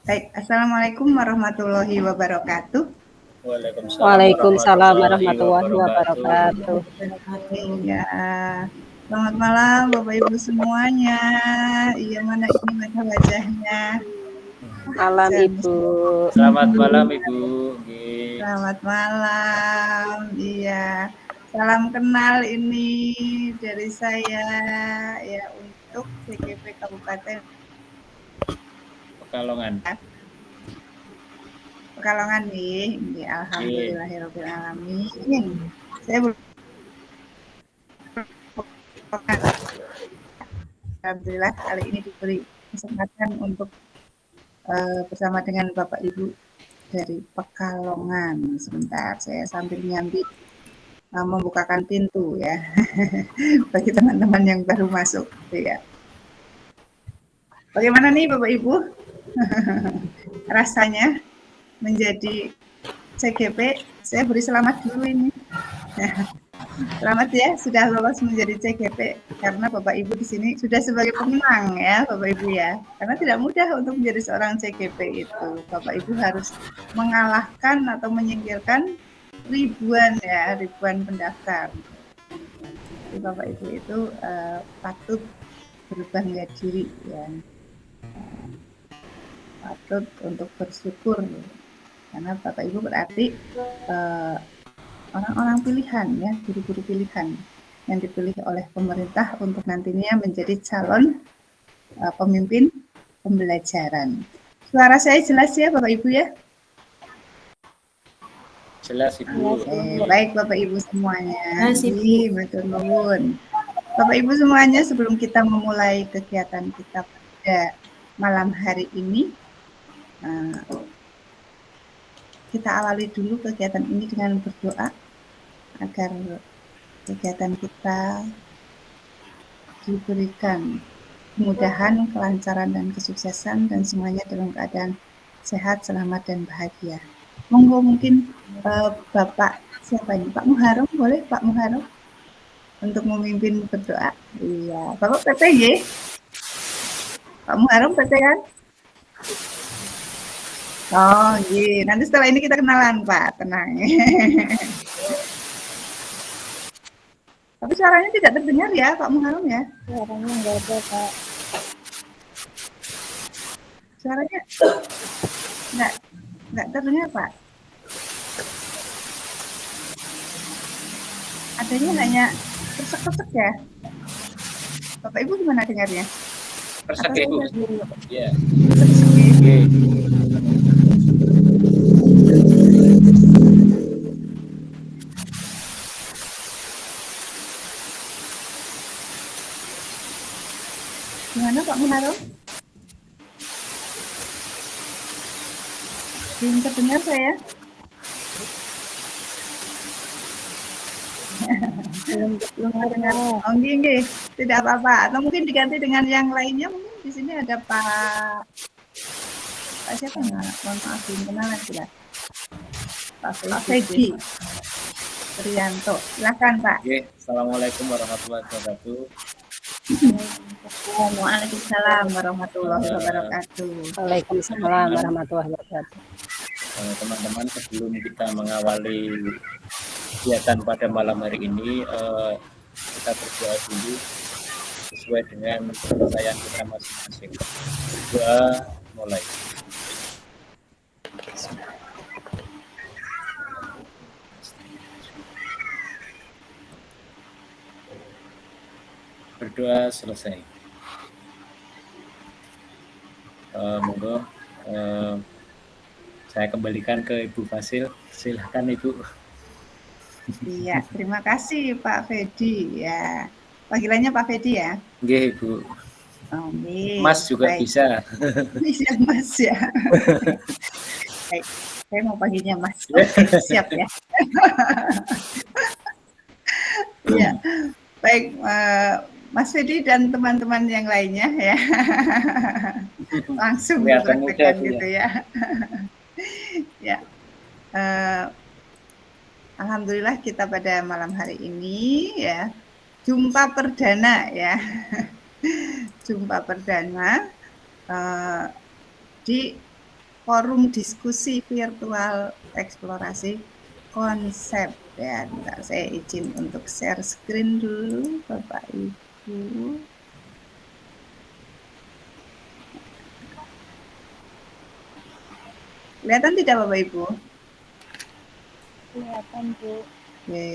Baik, Assalamualaikum warahmatullahi wabarakatuh. Waalaikumsalam Waalaikumsalam warahmatullahi warahmatullahi wabarakatuh. wabarakatuh. Iya, selamat malam Bapak Ibu semuanya. Iya, mana ini wajah-wajahnya? Malam Ibu. Selamat malam Ibu. Selamat malam. Iya, salam kenal ini dari saya ya untuk CGP Kabupaten Pekalongan. Pekalongan nih. Ya, alhamdulillahirabbil alamin. Saya alhamdulillah kali ini diberi kesempatan untuk bersama dengan Bapak Ibu dari Pekalongan. Sebentar, saya sambil nyambi membukakan pintu ya bagi teman-teman yang baru masuk. Ya. Bagaimana nih Bapak Ibu rasanya menjadi CGP? Saya beri selamat dulu ini. Selamat ya, sudah lolos menjadi CGP karena Bapak Ibu di sini sudah sebagai pemenang ya, Bapak Ibu ya. Karena tidak mudah untuk menjadi seorang CGP itu. Bapak Ibu harus mengalahkan atau menyingkirkan ribuan pendaftar. Jadi Bapak Ibu itu patut berbangga diri ya. Patut untuk bersyukur karena Bapak Ibu berarti orang-orang pilihan ya, guru-guru pilihan yang dipilih oleh pemerintah untuk nantinya menjadi calon pemimpin pembelajaran. Suara saya jelas ya Bapak Ibu ya? Jelas Ibu. Baik Bapak Ibu semuanya. Matur nuwun. Bapak Ibu semuanya, sebelum kita memulai kegiatan kita pada malam hari ini, kita awali dulu kegiatan ini dengan berdoa agar kegiatan kita diberikan kemudahan, kelancaran, dan kesuksesan, dan semuanya dalam keadaan sehat, selamat, dan bahagia. Monggo mungkin Bapak siapa ini? Pak Muharrem, boleh Pak Muharrem untuk memimpin berdoa? Iya, Bapak PT ya? Pak Muharrem PT kan? Oh, iya. Nanti setelah ini kita kenalan Pak, tenang. Tapi suaranya tidak terdengar ya Pak Muharrem ya? Suaranya nggak ada Pak. Suaranya nggak terdengar Pak. Adanya hanya kesek-kesek ya. Bapak Ibu gimana dengarnya? Persek Ibu. Iya. Gimana Pak Muharrem? Belum terdengar saya? Belum terdengar. Oh, nggih. Tidak apa-apa. Atau mungkin diganti dengan yang lainnya. Mungkin di sini ada Pak siapa nggak? Mohon maaf, belum kenalan sudah. Pak Fedi Trianto. Silakan Pak. Assalamualaikum warahmatullahi wabarakatuh. Waalaikumsalam warahmatullahi wabarakatuh. Waalaikumsalam warahmatullahi wabarakatuh. Teman-teman, sebelum kita mengawali kegiatan pada malam hari ini, kita berdoa dulu sesuai dengan kepercayaan kita masing-masing. Doa mulai. Berdoa selesai. Monggo saya kembalikan ke Ibu Fasil. Silahkan Ibu. Iya, terima kasih Pak Fedi ya. Panggilannya Pak Fedi ya? Nggih Ibu. Oh, Mas juga baik. Bisa. Bisa Mas ya. Baik, saya mau panggilnya Mas. Siap ya. Ya, baik Mas Fedi dan teman-teman yang lainnya ya. Langsung berpraktekan gitu ya. Ya. Alhamdulillah kita pada malam hari ini ya jumpa perdana ya. Jumpa perdana di forum diskusi virtual eksplorasi konsep ya. Bentar, saya izin untuk share screen dulu Bapak Ibu. Kelihatan tidak Bapak Ibu? Kelihatan, Bu. Oke.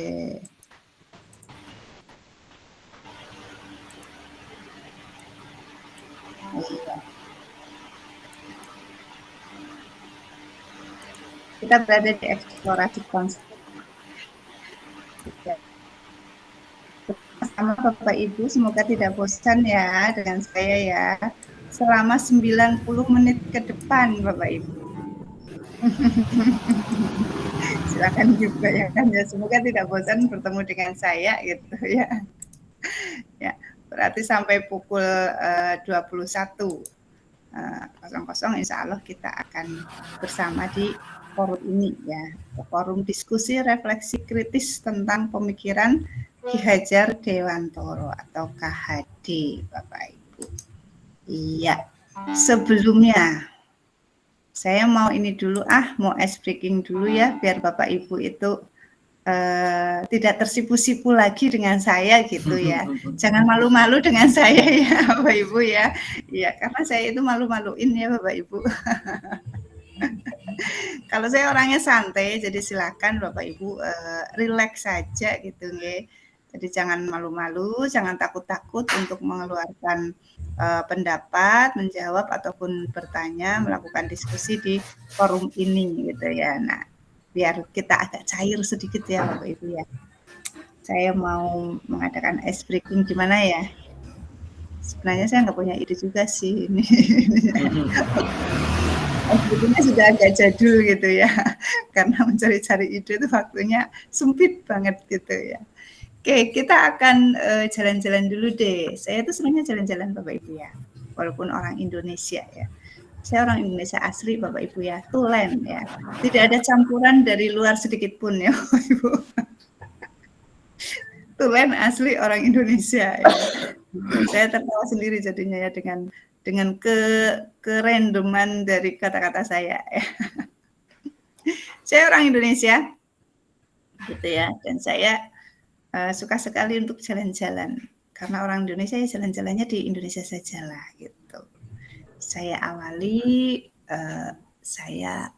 Iya. Kita berada di eksplorasi konsep. Sama Bapak Ibu, semoga tidak bosan ya dengan saya ya. Selama 90 menit ke depan Bapak Ibu. Silakan juga ya kan ya, semoga tidak bosan bertemu dengan saya gitu ya. Ya, berarti sampai pukul 21.00 insya Allah kita akan bersama di forum ini ya, forum diskusi refleksi kritis tentang pemikiran Ki Hajar Dewantoro atau KHD Bapak Ibu. Iya, sebelumnya saya mau ini dulu mau ice breaking dulu ya biar Bapak Ibu itu tidak tersipu-sipu lagi dengan saya gitu ya. Jangan malu-malu dengan saya ya Bapak Ibu ya. Iya, karena saya itu malu-maluin ya Bapak Ibu. Kalau saya orangnya santai, jadi silakan Bapak Ibu relax saja gitu nggih. Jadi jangan malu-malu, jangan takut-takut untuk mengeluarkan pendapat, menjawab ataupun bertanya, melakukan diskusi di forum ini gitu ya. Nah, biar kita agak cair sedikit ya Bapak Ibu ya. Saya mau mengadakan ice breaking gimana ya? Sebenarnya saya nggak punya ide juga sih ini. Sebetulnya sudah agak jadul gitu ya, karena mencari-cari ide itu waktunya sempit banget gitu ya. Oke, kita akan jalan-jalan dulu deh. Saya tuh sebenarnya jalan-jalan Bapak Ibu ya, walaupun orang Indonesia ya. Saya orang Indonesia asli Bapak Ibu ya, tulen ya. Tidak ada campuran dari luar sedikit pun ya Bapak Ibu. Tulen asli orang Indonesia ya. Saya tertawa sendiri jadinya ya dengan kerandoman dari kata-kata saya ya. Saya orang Indonesia gitu ya, dan saya suka sekali untuk jalan-jalan karena orang Indonesia ya jalan-jalannya di Indonesia sajalah gitu. Saya awali saya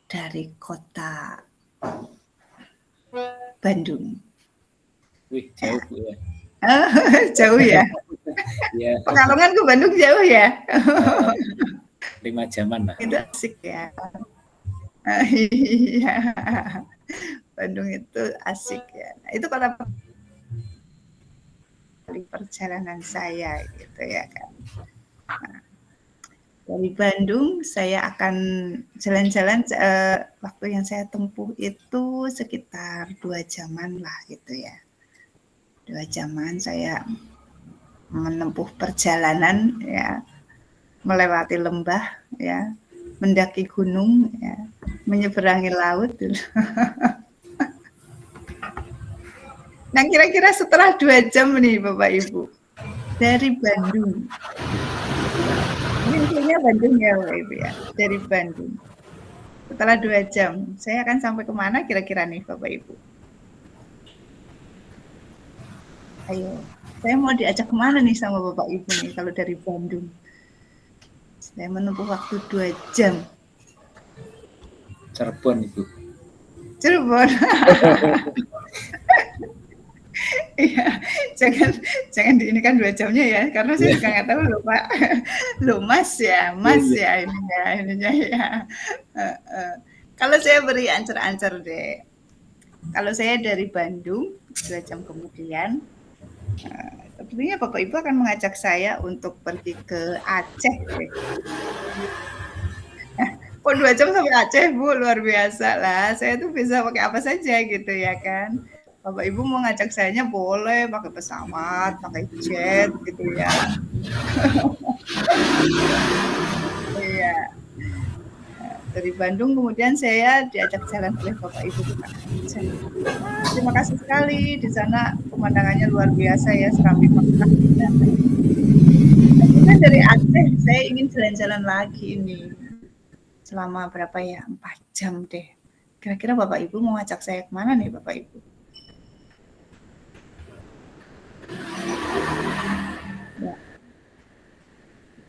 dari kota Bandung. Wih, jauh Bu ya. Jauh ya. Ya. Pekalongan ke Bandung jauh ya. 5 jaman lah. Itu asik ya. Iya. Bandung itu asik ya. Nah, itu kota perjalanan saya gitu ya kan. Nah, dari Bandung saya akan jalan-jalan waktu yang saya tempuh itu sekitar 2 jaman lah gitu ya. 2 jaman saya menempuh perjalanan ya, melewati lembah ya, mendaki gunung ya, menyeberangi laut. Nah, kira-kira setelah 2 jam nih Bapak Ibu dari Bandung. Intinya Bandung ya Bapak Ibu ya, dari Bandung. Setelah 2 jam, saya akan sampai kemana kira-kira nih Bapak Ibu? Ayo, saya mau diajak kemana nih sama Bapak Ibu nih kalau dari Bandung? Saya menempuh waktu 2 jam. Cirebon Ibu. Cirebon. Iya, jangan ini kan 2 jamnya ya, karena saya juga nggak tahu loh Pak. Loh Mas ya ininya ya. Kalau saya beri ancer-ancer deh. Kalau saya dari Bandung 2 jam kemudian, sepertinya Bapak Ibu akan mengajak saya untuk pergi ke Aceh deh. Kok 2 jam sampai Aceh Bu, luar biasa lah. Saya tuh bisa pakai apa saja gitu ya kan. Bapak Ibu mau ngajak sayanya boleh pakai pesawat, pakai jet gitu ya. Iya. Dari Bandung kemudian saya diajak jalan oleh Bapak Ibu ke Aceh. Terima kasih sekali, di sana pemandangannya luar biasa ya, Serambi Mekah. Kemudian dari Aceh, saya ingin jalan-jalan lagi ini. Selama berapa ya? 4 jam deh. Kira-kira Bapak Ibu mau ngajak saya kemana nih Bapak Ibu? Ya,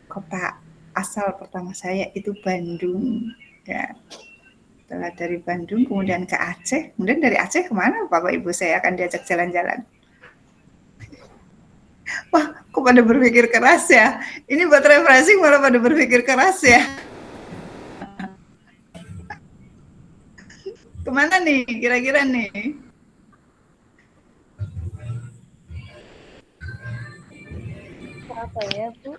kota asal pertama saya itu Bandung. Ya, setelah dari Bandung kemudian ke Aceh, kemudian dari Aceh kemana Bapak Ibu saya akan diajak jalan-jalan? Wah, kok pada berpikir keras ya? Ini buat refreshing malah pada berpikir keras ya. Kemana nih kira-kira nih? Surabaya, Bu.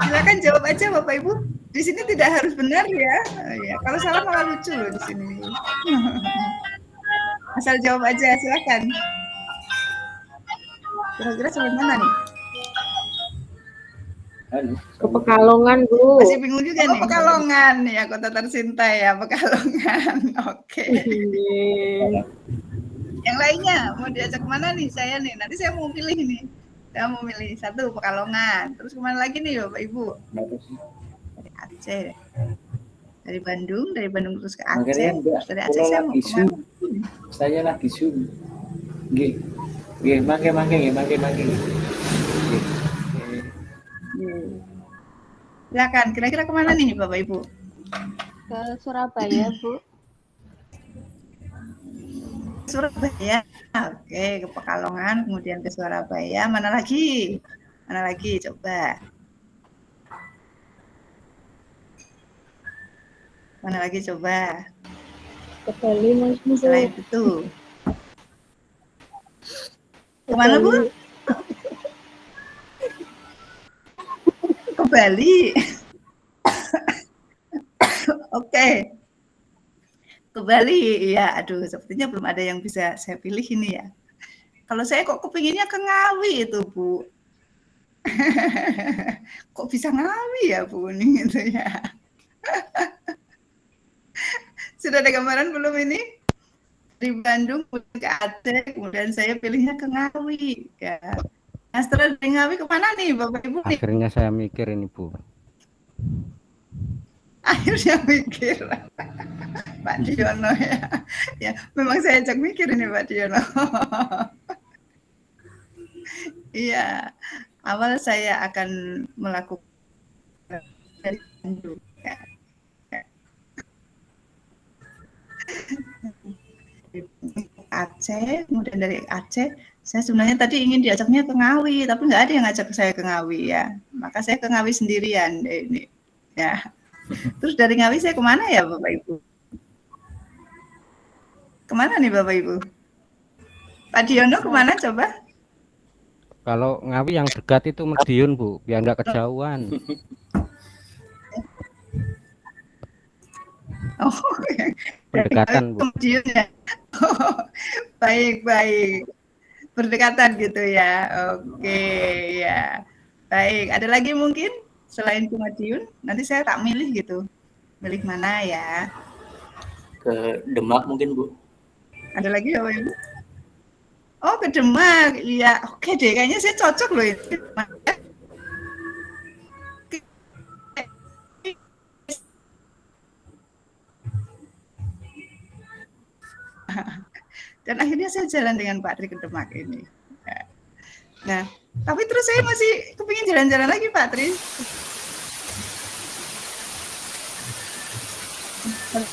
Silakan jawab aja Bapak Ibu. Di sini tidak harus benar ya. Ya, kalau salah malah lucu loh di sini. Asal jawab aja, silakan. Kira-kira sampai mana nih? Halo. Ke Pekalongan, Bu. Masih bingung juga nih. Pekalongan ya, kota tercinta ya, Pekalongan. Oke. Yang lainnya mau diajak kemana nih saya nih? Nanti saya mau pilih nih. Saya mau milih satu Pekalongan. Terus kemana lagi nih Bapak Ibu? Dari Aceh. Dari Bandung terus ke Aceh. Terus dari Aceh saya mau kemana? Saya lagi Zoom. Nggih. Nggih, mangke. Silakan, kira-kira kemana nih Bapak Ibu? Ke Surabaya, Bu. Surabaya. Oke, ke Pekalongan, kemudian ke Surabaya. Mana lagi? Mana lagi? Coba. Mana lagi coba? Ke Bali mungkin, Bu. Selain itu. Kemana Bu? Ke Bali. Oke. Ke Bali, ya. Aduh, sepertinya belum ada yang bisa saya pilih ini ya. Kalau saya kok kepinginnya ke Ngawi itu, Bu. Kok bisa Ngawi ya, Bu? Ini gitu ya. Sudah ada gambaran belum ini? Di Bandung ke Aceh, kemudian saya pilihnya ke Ngawi. Ya. Nah, setelah dari Ngawi kemana nih, Bapak Ibu? Akhirnya saya mikir ini, Bu. Akhirnya mikir. Pak Diono ya. Ya, memang saya ajak mikir ini Pak Diono. Iya, awal saya akan melakukan dari Bandung. Ya. Aceh, kemudian dari Aceh, saya sebenarnya tadi ingin diajaknya ke Ngawi, tapi nggak ada yang ngajak saya ke Ngawi ya. Maka saya ke Ngawi sendirian ini. Ya. Terus dari Ngawi saya kemana ya Bapak Ibu? Kemana nih Bapak Ibu? Pak Diono kemana coba? Kalau Ngawi yang dekat itu Madiun, Bu, biar nggak kejauhan. Oh, Pendekatan, Bu. Madiun ya. Oh, baik. Berdekatan gitu ya. Oke, ya. Baik, ada lagi mungkin selain ke Madiun? Nanti saya tak milih gitu. Milih mana ya? Ke Demak mungkin, Bu. Ada lagi Bapak Ibu? Oh, ke Demak. Iya, oke deh. Kayaknya saya cocok loh ini. Dan akhirnya saya jalan dengan Pak Tri ke Demak ini. Nah, tapi terus saya masih kepingin jalan-jalan lagi Pak Tri.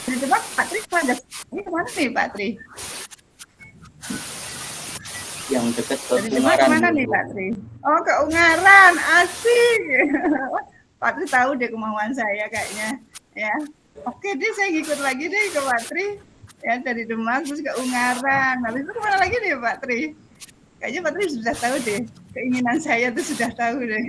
Di Demak Pak Tri ini kemana nih Pak Tri? Yang dekat ke Dari Demak Ungaran. kemana nih Pak Tri? Oh, ke Ungaran, asik. Pak Tri tahu deh kemauan saya kayaknya. Ya, oke deh saya ngikut lagi deh ke Pak Tri. Ya, dari Demak terus ke Ungaran. Habis itu kemana lagi nih Pak Tri? Kayaknya Pak Tri sudah tahu deh. Keinginan saya tuh sudah tahu deh.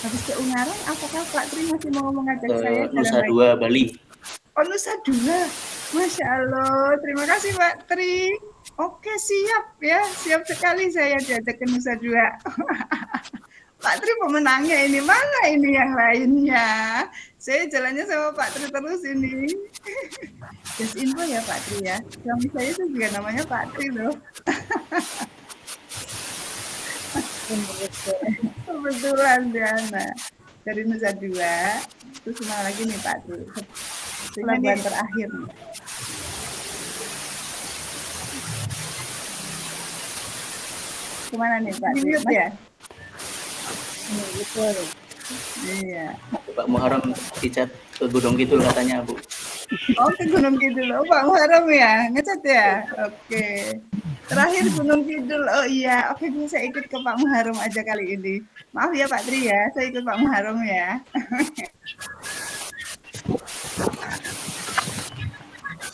Habis ke Ungaran, apakah Pak Tri masih mau mengajak saya ke Nusa Dua, Bali? Oh, Nusa Dua. Masya Allah. Terima kasih Pak Tri. Oke, siap ya. Siap sekali saya diajak ke Nusa Dua. Pak Tri pemenangnya ini, mana ini yang lainnya? Saya jalannya sama Pak Tri terus ini. Just info ya Pak Tri ya. Suami saya itu juga namanya Pak Tri loh. Kebetulan Diana dari Nusa Dua. Terus mana lagi nih Pak Tri? Pelabuhan terakhir nih. Kemana nih Pak Tri? Mute ya? Betul. Iya. Pak Muharram dicat ke Gunung Kidul katanya, Bu. Oh, ke Gunung Kidul. Oh, Pak Muharram ya? Ngecat ya? Oke. Terakhir Gunung Kidul. Oh iya, oke bisa ikut ke Pak Muharram aja kali ini. Maaf ya Pak Tri ya, saya ikut Pak Muharram ya.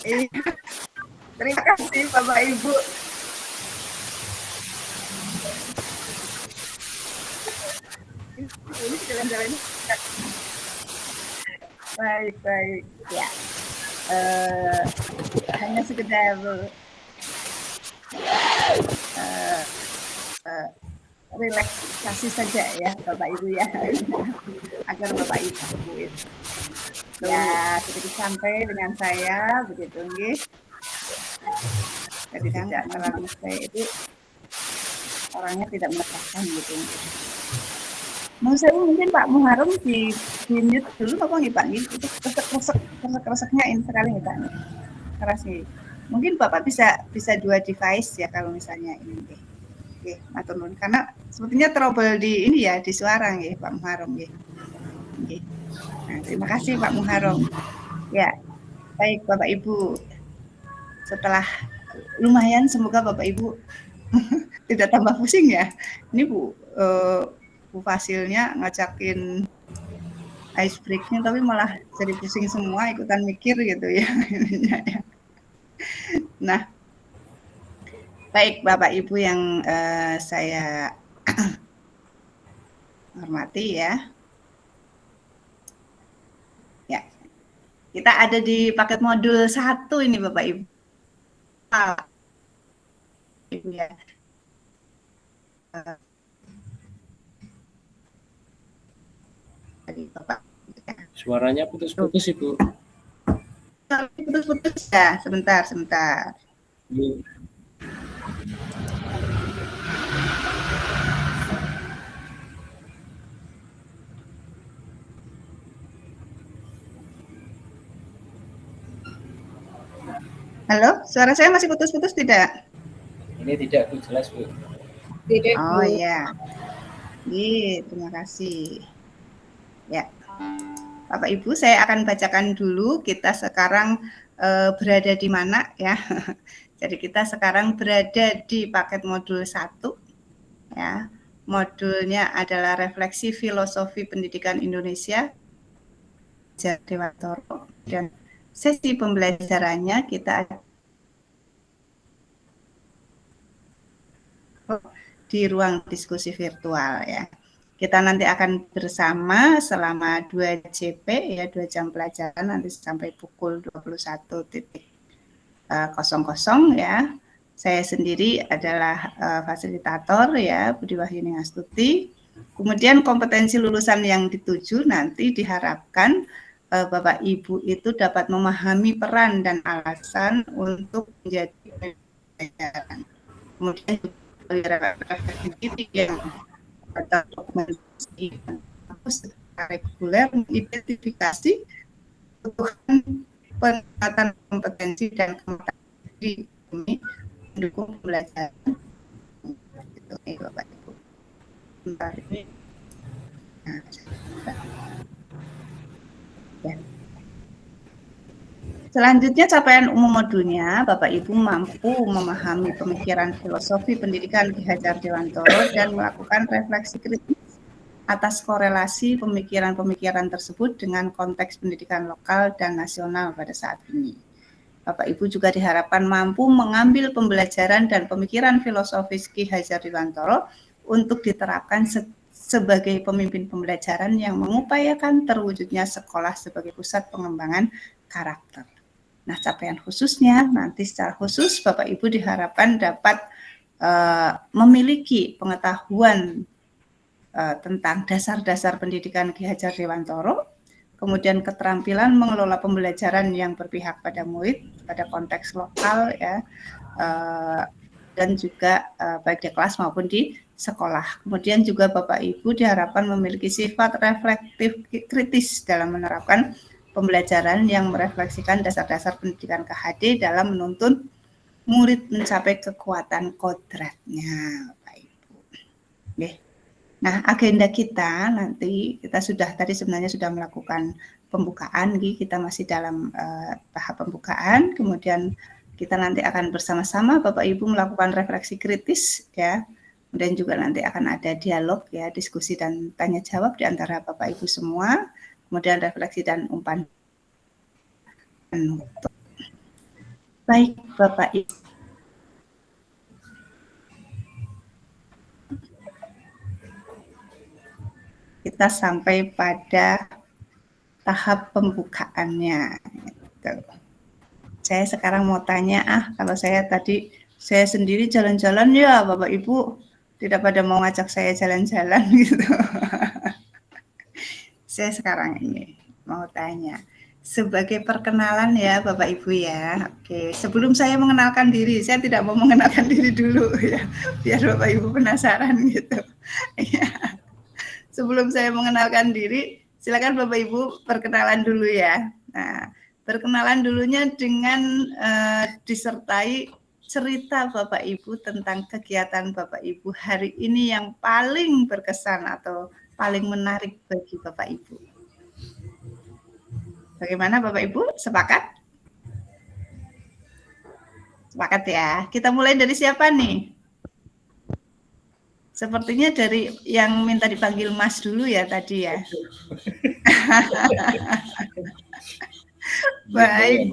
Iya. Terima kasih Bapak Ibu. Ini jalan-jalan. Baik ya. Hanya sekedar relaksasi saja ya Bapak Ibu ya, agar Bapak Ibu ya sedikit sampai dengan saya begitu nggih. Jadi tidak terlalu saya itu orangnya tidak menekan gitu. Mau saya mungkin Pak Muharram di mute dulu apa nggih Pak? Itu resek-reseknya ini sekali nih Pak. Keras nih. Mungkin Bapak bisa 2 device ya kalau misalnya ini nggih. Oke, matur nuwun. Karena sepertinya trouble di ini ya, di suara nggih Pak Muharram nggih. Nggih. Nah, terima kasih Pak Muharram. Ya. Baik Bapak Ibu. Setelah lumayan semoga Bapak Ibu tidak tambah pusing ya. Ini Bu Fasilnya ngajakin ice break-nya tapi malah jadi pusing semua ikutan mikir gitu ya. Nah, baik Bapak Ibu yang saya hormati ya. Ya. Kita ada di paket modul 1 ini Bapak Ibu. Ibu ya. Bapak. Suaranya putus-putus Ibu. Putus-putus ya, sebentar. Ibu. Halo, suara saya masih putus-putus tidak? Ini tidak Bu, jelas Bu. Tidak, Oh Bu. iya. Terima kasih. Ya. Bapak Ibu, saya akan bacakan dulu kita sekarang berada di mana ya. Jadi kita sekarang berada di paket modul 1 ya. Modulnya adalah refleksi filosofi pendidikan Indonesia Dewantoro, dan sesi pembelajarannya kita di ruang diskusi virtual ya. Kita nanti akan bersama selama 2 JP ya, 2 jam pelajaran nanti sampai pukul 21.00 ya. Saya sendiri adalah fasilitator ya, Budi Wahyuni Astuti. Kemudian kompetensi lulusan yang dituju nanti diharapkan Bapak Ibu itu dapat memahami peran dan alasan untuk menjadi pelajaran. Kemudian refleksi yang dokumentasi reguler mengidentifikasi kebutuhan peningkatan kompetensi dan kemampuan ini mendukung pembelajaran. Itu Bapak Ibu. Bentar ini. Ya. Selanjutnya capaian umum modulnya, Bapak Ibu mampu memahami pemikiran filosofi pendidikan Ki Hajar Dewantoro dan melakukan refleksi kritis atas korelasi pemikiran-pemikiran tersebut dengan konteks pendidikan lokal dan nasional pada saat ini. Bapak Ibu juga diharapkan mampu mengambil pembelajaran dan pemikiran filosofis Ki Hajar Dewantoro untuk diterapkan sebagai pemimpin pembelajaran yang mengupayakan terwujudnya sekolah sebagai pusat pengembangan karakter. Nah, capaian khususnya nanti secara khusus Bapak Ibu diharapkan dapat memiliki pengetahuan tentang dasar-dasar pendidikan Ki Hajar Dewantoro, kemudian keterampilan mengelola pembelajaran yang berpihak pada murid, pada konteks lokal ya, dan juga baik di kelas maupun di sekolah. Kemudian juga Bapak Ibu diharapkan memiliki sifat reflektif kritis dalam menerapkan pembelajaran yang merefleksikan dasar-dasar pendidikan KHD dalam menuntun murid mencapai kekuatan kodratnya, Bapak Ibu. Oke. Nah, agenda kita nanti kita tadi sebenarnya sudah melakukan pembukaan, kita masih dalam tahap pembukaan. Kemudian kita nanti akan bersama-sama Bapak Ibu melakukan refleksi kritis ya. Kemudian juga nanti akan ada dialog ya, diskusi dan tanya jawab di antara Bapak Ibu semua. Kemudian refleksi dan umpan. Baik Bapak Ibu. Kita sampai pada tahap pembukaannya. Gitu. Saya sekarang mau tanya, kalau saya sendiri jalan-jalan ya Bapak Ibu, tidak pada mau ngajak saya jalan-jalan gitu. Saya sekarang ini mau tanya, sebagai perkenalan ya Bapak Ibu ya. Oke, sebelum saya mengenalkan diri, saya tidak mau mengenalkan diri dulu ya, biar Bapak Ibu penasaran gitu. Ya. Sebelum saya mengenalkan diri, silakan Bapak Ibu perkenalan dulu ya. Nah, perkenalan dulunya dengan disertai cerita Bapak Ibu tentang kegiatan Bapak Ibu hari ini yang paling berkesan atau paling menarik bagi Bapak Ibu. Bagaimana Bapak Ibu? Sepakat? Sepakat ya. Kita mulai dari siapa nih? Sepertinya dari yang minta dipanggil Mas dulu ya tadi ya. Baik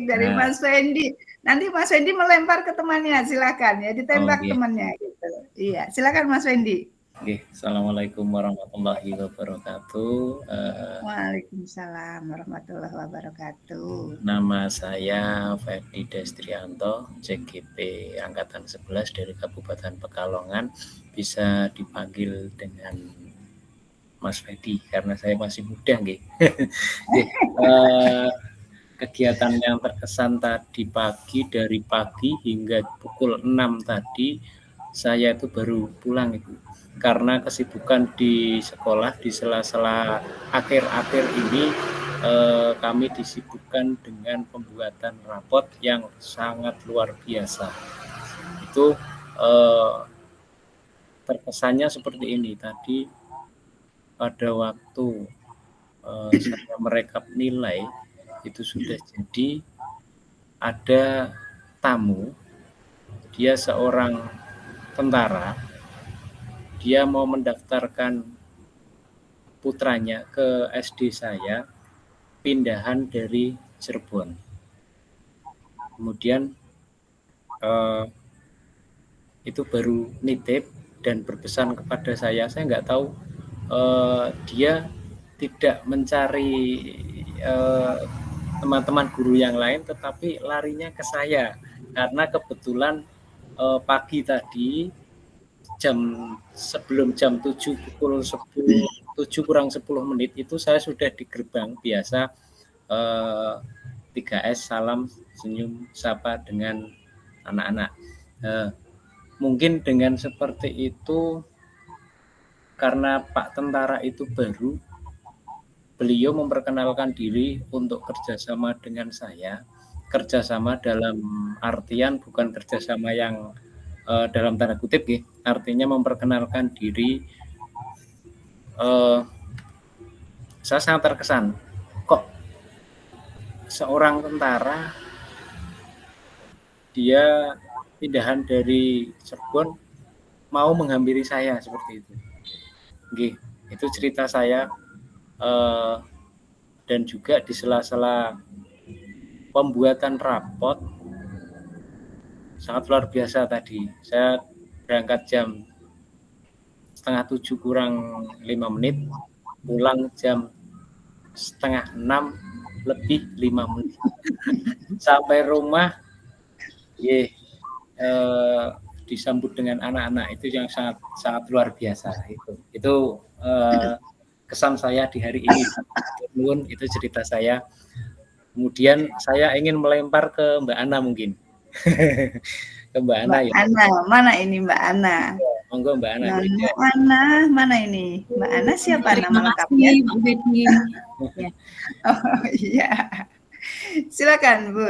dari Mas Fendi. Nanti Mas Fendi melempar ke temannya, silakan ya, ditembak temannya gitu. Iya, silakan Mas Fendi. Oke, Assalamualaikum warahmatullahi wabarakatuh. Waalaikumsalam warahmatullahi wabarakatuh. Nama saya Ferdi Destrianto, CGP Angkatan 11 dari Kabupaten Pekalongan. Bisa dipanggil dengan Mas Ferdi karena saya masih muda, nggih. Kegiatan yang terkesan tadi pagi, dari pagi hingga pukul 6 tadi, saya itu baru pulang itu. Karena kesibukan di sekolah di sela-sela akhir-akhir ini kami disibukkan dengan pembuatan rapot yang sangat luar biasa. Itu terkesannya seperti ini. Tadi pada waktu saya merekap nilai itu sudah jadi ada tamu, dia seorang tentara. Dia mau mendaftarkan putranya ke SD saya, pindahan dari Cirebon. Kemudian itu baru nitip dan berpesan kepada saya nggak tahu dia tidak mencari teman-teman guru yang lain, tetapi larinya ke saya karena kebetulan pagi tadi sebelum jam 7 pukul 7 kurang 10 menit itu saya sudah di gerbang biasa 3S salam senyum sapa dengan anak-anak. Mungkin dengan seperti itu karena Pak Tentara itu baru, beliau memperkenalkan diri untuk kerjasama dengan saya. Kerjasama dalam artian bukan kerjasama yang dalam tanda kutip, artinya memperkenalkan diri. Saya sangat terkesan, kok seorang tentara dia pindahan dari Cirebon mau menghampiri saya seperti itu. Itu cerita saya, dan juga di sela-sela pembuatan rapot sangat luar biasa tadi. Saya berangkat jam 6:30 kurang 5 menit, pulang jam 5:30 lebih 5 menit. Sampai rumah, disambut dengan anak-anak itu yang sangat luar biasa. Itu kesan saya di hari ini. Itu cerita saya. Kemudian saya ingin melempar ke Mbak Ana mungkin. ke Mbak Ana Mbak ya. Ana, mana ini Mbak Ana? Monggo Mbak Ana. Nono Ana, mana ini? Mbak Ana siapa nama Terima lengkapnya? kasih, Pak Bedi. Ya. Oh iya, silakan Bu.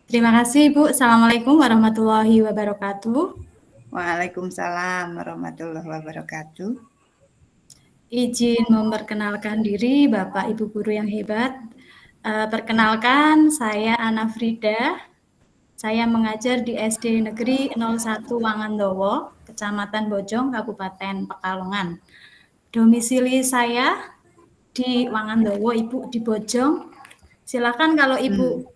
Terima kasih, Bu. Assalamualaikum warahmatullahi wabarakatuh. Waalaikumsalam warahmatullahi wabarakatuh. Izin memperkenalkan diri Bapak Ibu Guru yang hebat. Perkenalkan, saya Ana Frida. Saya mengajar di SD Negeri 01 Wangandowo, Kecamatan Bojong, Kabupaten Pekalongan. Domisili saya di Wangandowo, Ibu di Bojong. Silakan kalau Ibu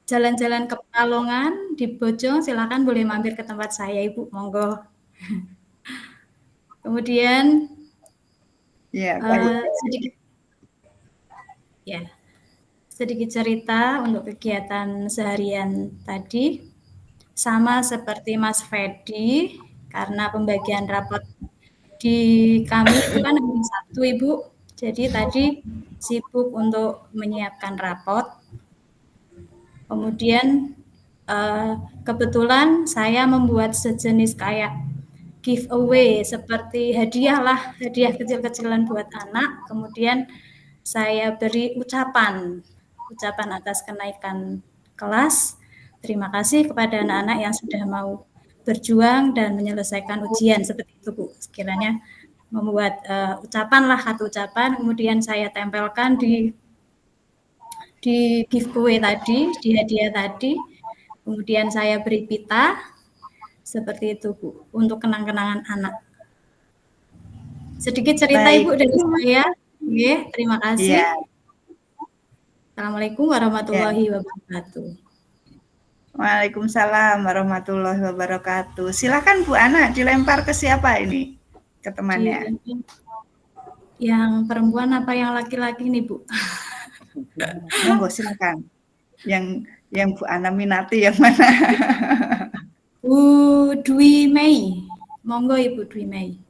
jalan-jalan ke Pekalongan di Bojong, silakan boleh mampir ke tempat saya, Ibu, monggo. Kemudian Ya, sedikit cerita untuk kegiatan seharian tadi, sama seperti Mas Fedi, karena pembagian rapot di kami itu kan hari Sabtu, Ibu. Jadi tadi sibuk untuk menyiapkan rapot. Kemudian kebetulan saya membuat sejenis kayak giveaway seperti hadiah kecil-kecilan buat anak. Kemudian saya beri ucapan atas kenaikan kelas. Terima kasih kepada anak-anak yang sudah mau berjuang dan menyelesaikan ujian seperti itu, Bu. Sekiranya membuat satu ucapan, kemudian saya tempelkan di giveaway tadi, di hadiah tadi. Kemudian saya beri pita seperti itu, Bu, untuk kenang-kenangan anak. Sedikit cerita Ibu dari saya. Oke, terima kasih. Assalamualaikum warahmatullahi wabarakatuh. Waalaikumsalam warahmatullahi wabarakatuh. Silakan Bu Ana, dilempar ke siapa ini? Ke temannya. Yang perempuan apa yang laki-laki nih, Bu? Monggo silakan. Yang Bu Ana minati yang mana? Bu Dwi Mei. Monggo Ibu Dwi Mei.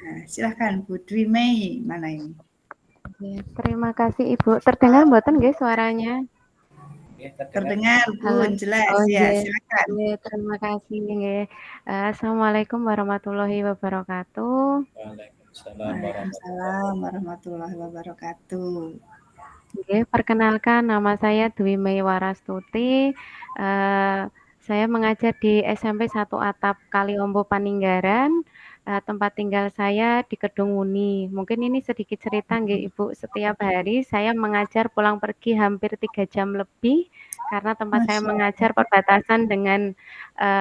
Nah, silakan Bu Dwi Mei, mana ini? Terima kasih Ibu. Terdengar mboten nggih suaranya? Terdengar Bu, jelas ya, silakan. Terima kasih nggih. Assalamualaikum warahmatullahi wabarakatuh. Waalaikumsalam warahmatullahi wabarakatuh. Nggih, perkenalkan nama saya Dwi Mei Warastuti. Saya mengajar di SMP 1 Atap Kaliombo Paninggaran. Tempat tinggal saya di Kedung Muni. Mungkin ini sedikit cerita nggih Ibu. Setiap hari saya mengajar pulang pergi hampir 3 jam lebih karena tempat saya mengajar perbatasan dengan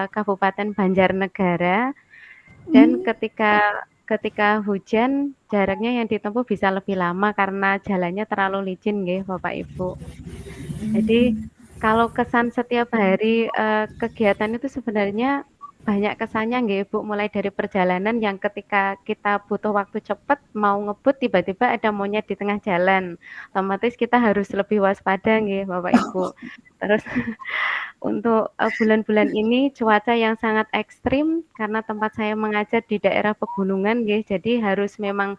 Kabupaten Banjarnegara. Dan ketika hujan jaraknya yang ditempuh bisa lebih lama karena jalannya terlalu licin nggih Bapak Ibu. Jadi kalau kesan setiap hari kegiatan itu sebenarnya banyak kesannya nggih Bu, mulai dari perjalanan yang ketika kita butuh waktu cepat mau ngebut tiba-tiba ada monyet di tengah jalan. Otomatis kita harus lebih waspada nggih Bapak Ibu. Terus untuk bulan-bulan ini cuaca yang sangat ekstrim karena tempat saya mengajar di daerah pegunungan nggih. Jadi harus memang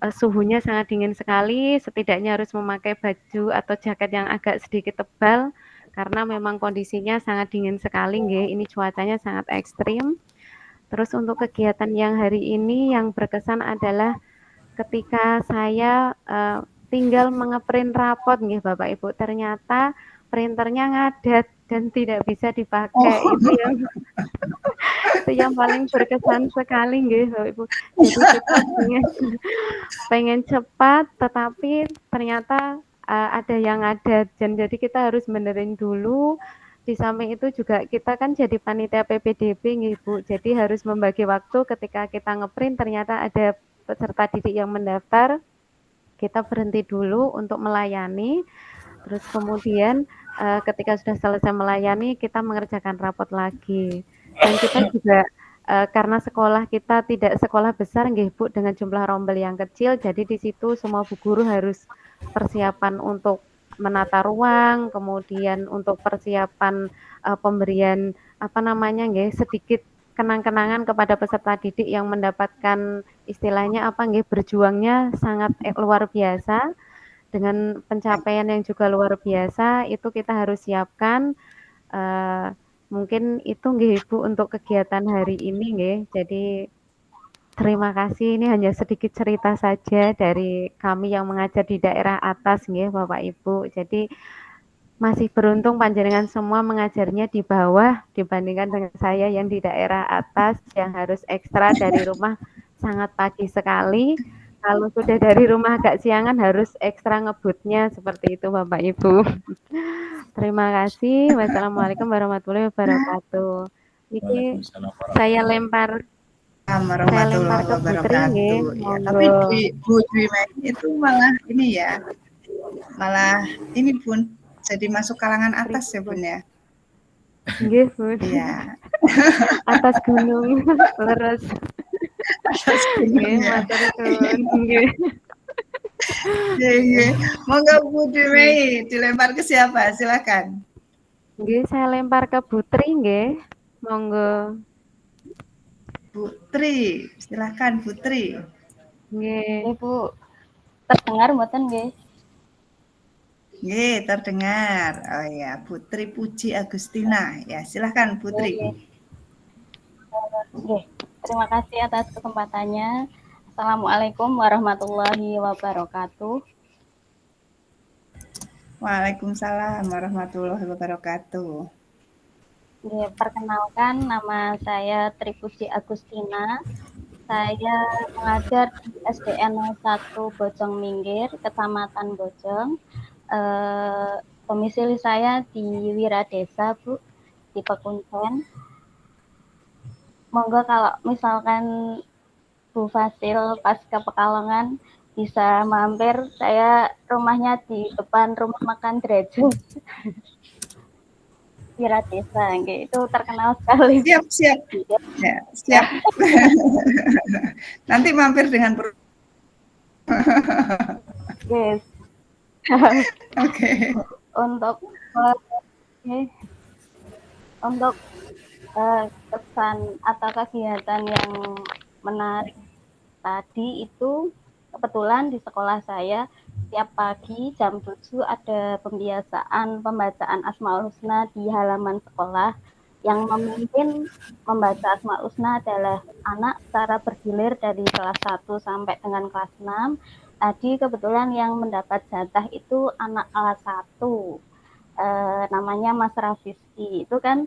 suhunya sangat dingin sekali, setidaknya harus memakai baju atau jaket yang agak sedikit tebal karena memang kondisinya sangat dingin sekali nggih. Ini cuacanya sangat ekstrim. Terus untuk kegiatan yang hari ini yang berkesan adalah ketika saya tinggal mengeprint rapot nggih Bapak Ibu, ternyata printernya ngadat dan tidak bisa dipakai. Itu yang paling berkesan sekali nggih Bapak Ibu. Jadi kita pengen cepat tetapi ternyata ada yang ada dan jadi kita harus benerin dulu. Di samping itu juga kita kan jadi panitia PPDB nih Bu, jadi harus membagi waktu ketika kita ngeprint ternyata ada peserta didik yang mendaftar, kita berhenti dulu untuk melayani, terus kemudian ketika sudah selesai melayani kita mengerjakan rapot lagi. Dan kita juga karena sekolah kita tidak sekolah besar nggih Bu dengan jumlah rombel yang kecil, jadi di situ semua bu guru harus persiapan untuk menata ruang, kemudian untuk persiapan pemberian sedikit kenang-kenangan kepada peserta didik yang mendapatkan istilahnya berjuangnya sangat luar biasa dengan pencapaian yang juga luar biasa. Itu kita harus siapkan Mungkin itu nggih Bu untuk kegiatan hari ini nggih. Jadi terima kasih, ini hanya sedikit cerita saja dari kami yang mengajar di daerah atas nggih Bapak Ibu. Jadi masih beruntung panjenengan semua mengajarnya di bawah dibandingkan dengan saya yang di daerah atas yang harus ekstra dari rumah sangat pagi sekali. Kalau sudah dari rumah agak siangan harus ekstra ngebutnya seperti itu Bapak Ibu. Terima kasih. Wassalamualaikum warahmatullahi wabarakatuh. Ini Waalaikumsalam saya warahmatullahi lempar Warahmatullahi ke Putri nggih, wabarakatuh. Ya, tapi monggo. Bu Dwi Mei itu malah ini ya, malah ini Bun, jadi masuk kalangan atas ya Bun ya. Nggih, Bun. Iya, Atas gunung leres. atas Nggih, gunungnya. matur suwun. Nggih. Iya. Monggo Bu Dwi Mei dilempar ke siapa? Silakan. Nggih, saya lempar ke Putri nggih. Monggo. Putri, silakan Putri. Nggih. Bu, terdengar mboten nggih? Nggih, terdengar. Oh ya, Putri Puji Agustina. Ya, silakan Putri. Nggih. Terima kasih atas kesempatannya. Assalamualaikum warahmatullahi wabarakatuh. Waalaikumsalam warahmatullahi wabarakatuh. Perkenalkan, nama saya Tripuji Agustina. Saya mengajar di SDN 01 Bojong Minggir, Kecamatan Bojong. Domisili saya di Wiradesa, Bu, di Pekuncen. Monggo kalau misalkan Bu Fasil pas ke Pekalongan bisa mampir, saya rumahnya di depan rumah makan Derajat. Wiradesa, itu terkenal sekali. Siap. Ya, siap. Nanti mampir dengan Yes. Oke. Untuk kesan atau kegiatan yang menarik tadi itu kebetulan di sekolah saya tiap pagi jam 7 ada pembiasaan pembacaan Asmaul Husna di halaman sekolah. Yang memimpin membaca Asmaul Husna adalah anak secara bergilir dari kelas 1 sampai dengan kelas 6. Tadi kebetulan yang mendapat jatah itu anak kelas 1. Namanya Mas Rafiski. Itu kan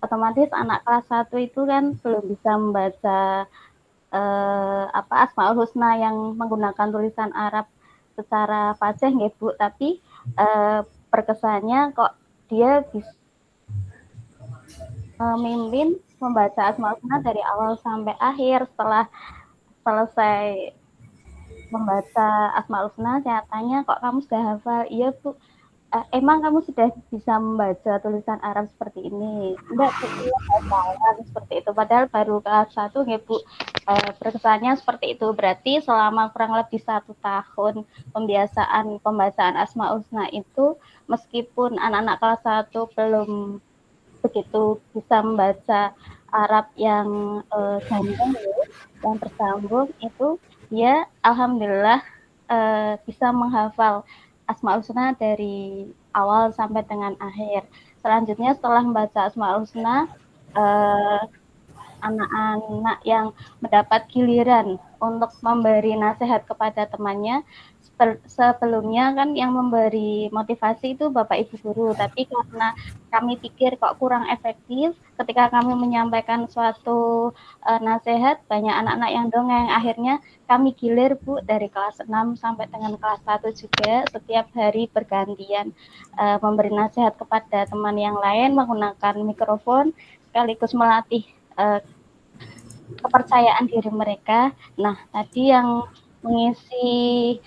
otomatis anak kelas 1 itu kan belum bisa membaca Asmaul Husna yang menggunakan tulisan Arab secara fasih nggih Bu, tapi berkesannya kok dia bisa memimpin membaca Asmaul Husna dari awal sampai akhir. Setelah selesai membaca Asmaul Husna, saya tanya, kok kamu sudah hafal? Iya Bu. Emang kamu sudah bisa membaca tulisan Arab seperti ini? Enggak, hafalan seperti itu. Padahal baru kelas 1 nggih Bu. Berkesannya seperti itu. Berarti selama kurang lebih 1 tahun pembiasaan pembacaan Asmaul Husna itu, meskipun anak-anak kelas 1 belum begitu bisa membaca Arab yang gamblang, yang bersambung, itu dia alhamdulillah bisa menghafal Asmaul Husna dari awal sampai dengan akhir. Selanjutnya setelah membaca Asmaul Husna, anak-anak yang mendapat giliran untuk memberi nasihat kepada temannya. Sebelumnya kan yang memberi motivasi itu Bapak Ibu guru, tapi karena kami pikir kok kurang efektif ketika kami menyampaikan suatu nasihat, banyak anak-anak yang dongeng. Akhirnya kami gilir Bu dari kelas 6 sampai dengan kelas 1 juga, setiap hari bergantian memberi nasihat kepada teman yang lain menggunakan mikrofon, sekaligus melatih kepercayaan diri mereka. Nah, tadi yang mengisi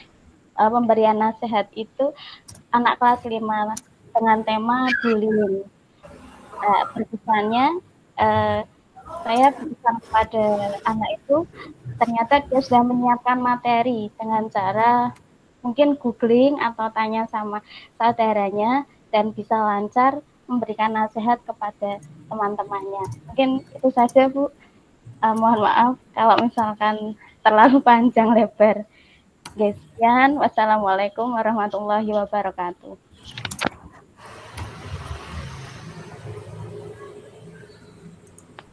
pemberian nasihat itu anak kelas 5 dengan tema bullying. Berkesannya saya berpesan kepada anak itu, ternyata dia sudah menyiapkan materi dengan cara mungkin googling atau tanya sama saudaranya dan bisa lancar memberikan nasihat kepada teman-temannya. Mungkin itu saja Bu. Mohon maaf kalau misalkan terlalu panjang lebar. Sekian, wassalamualaikum warahmatullahi wabarakatuh.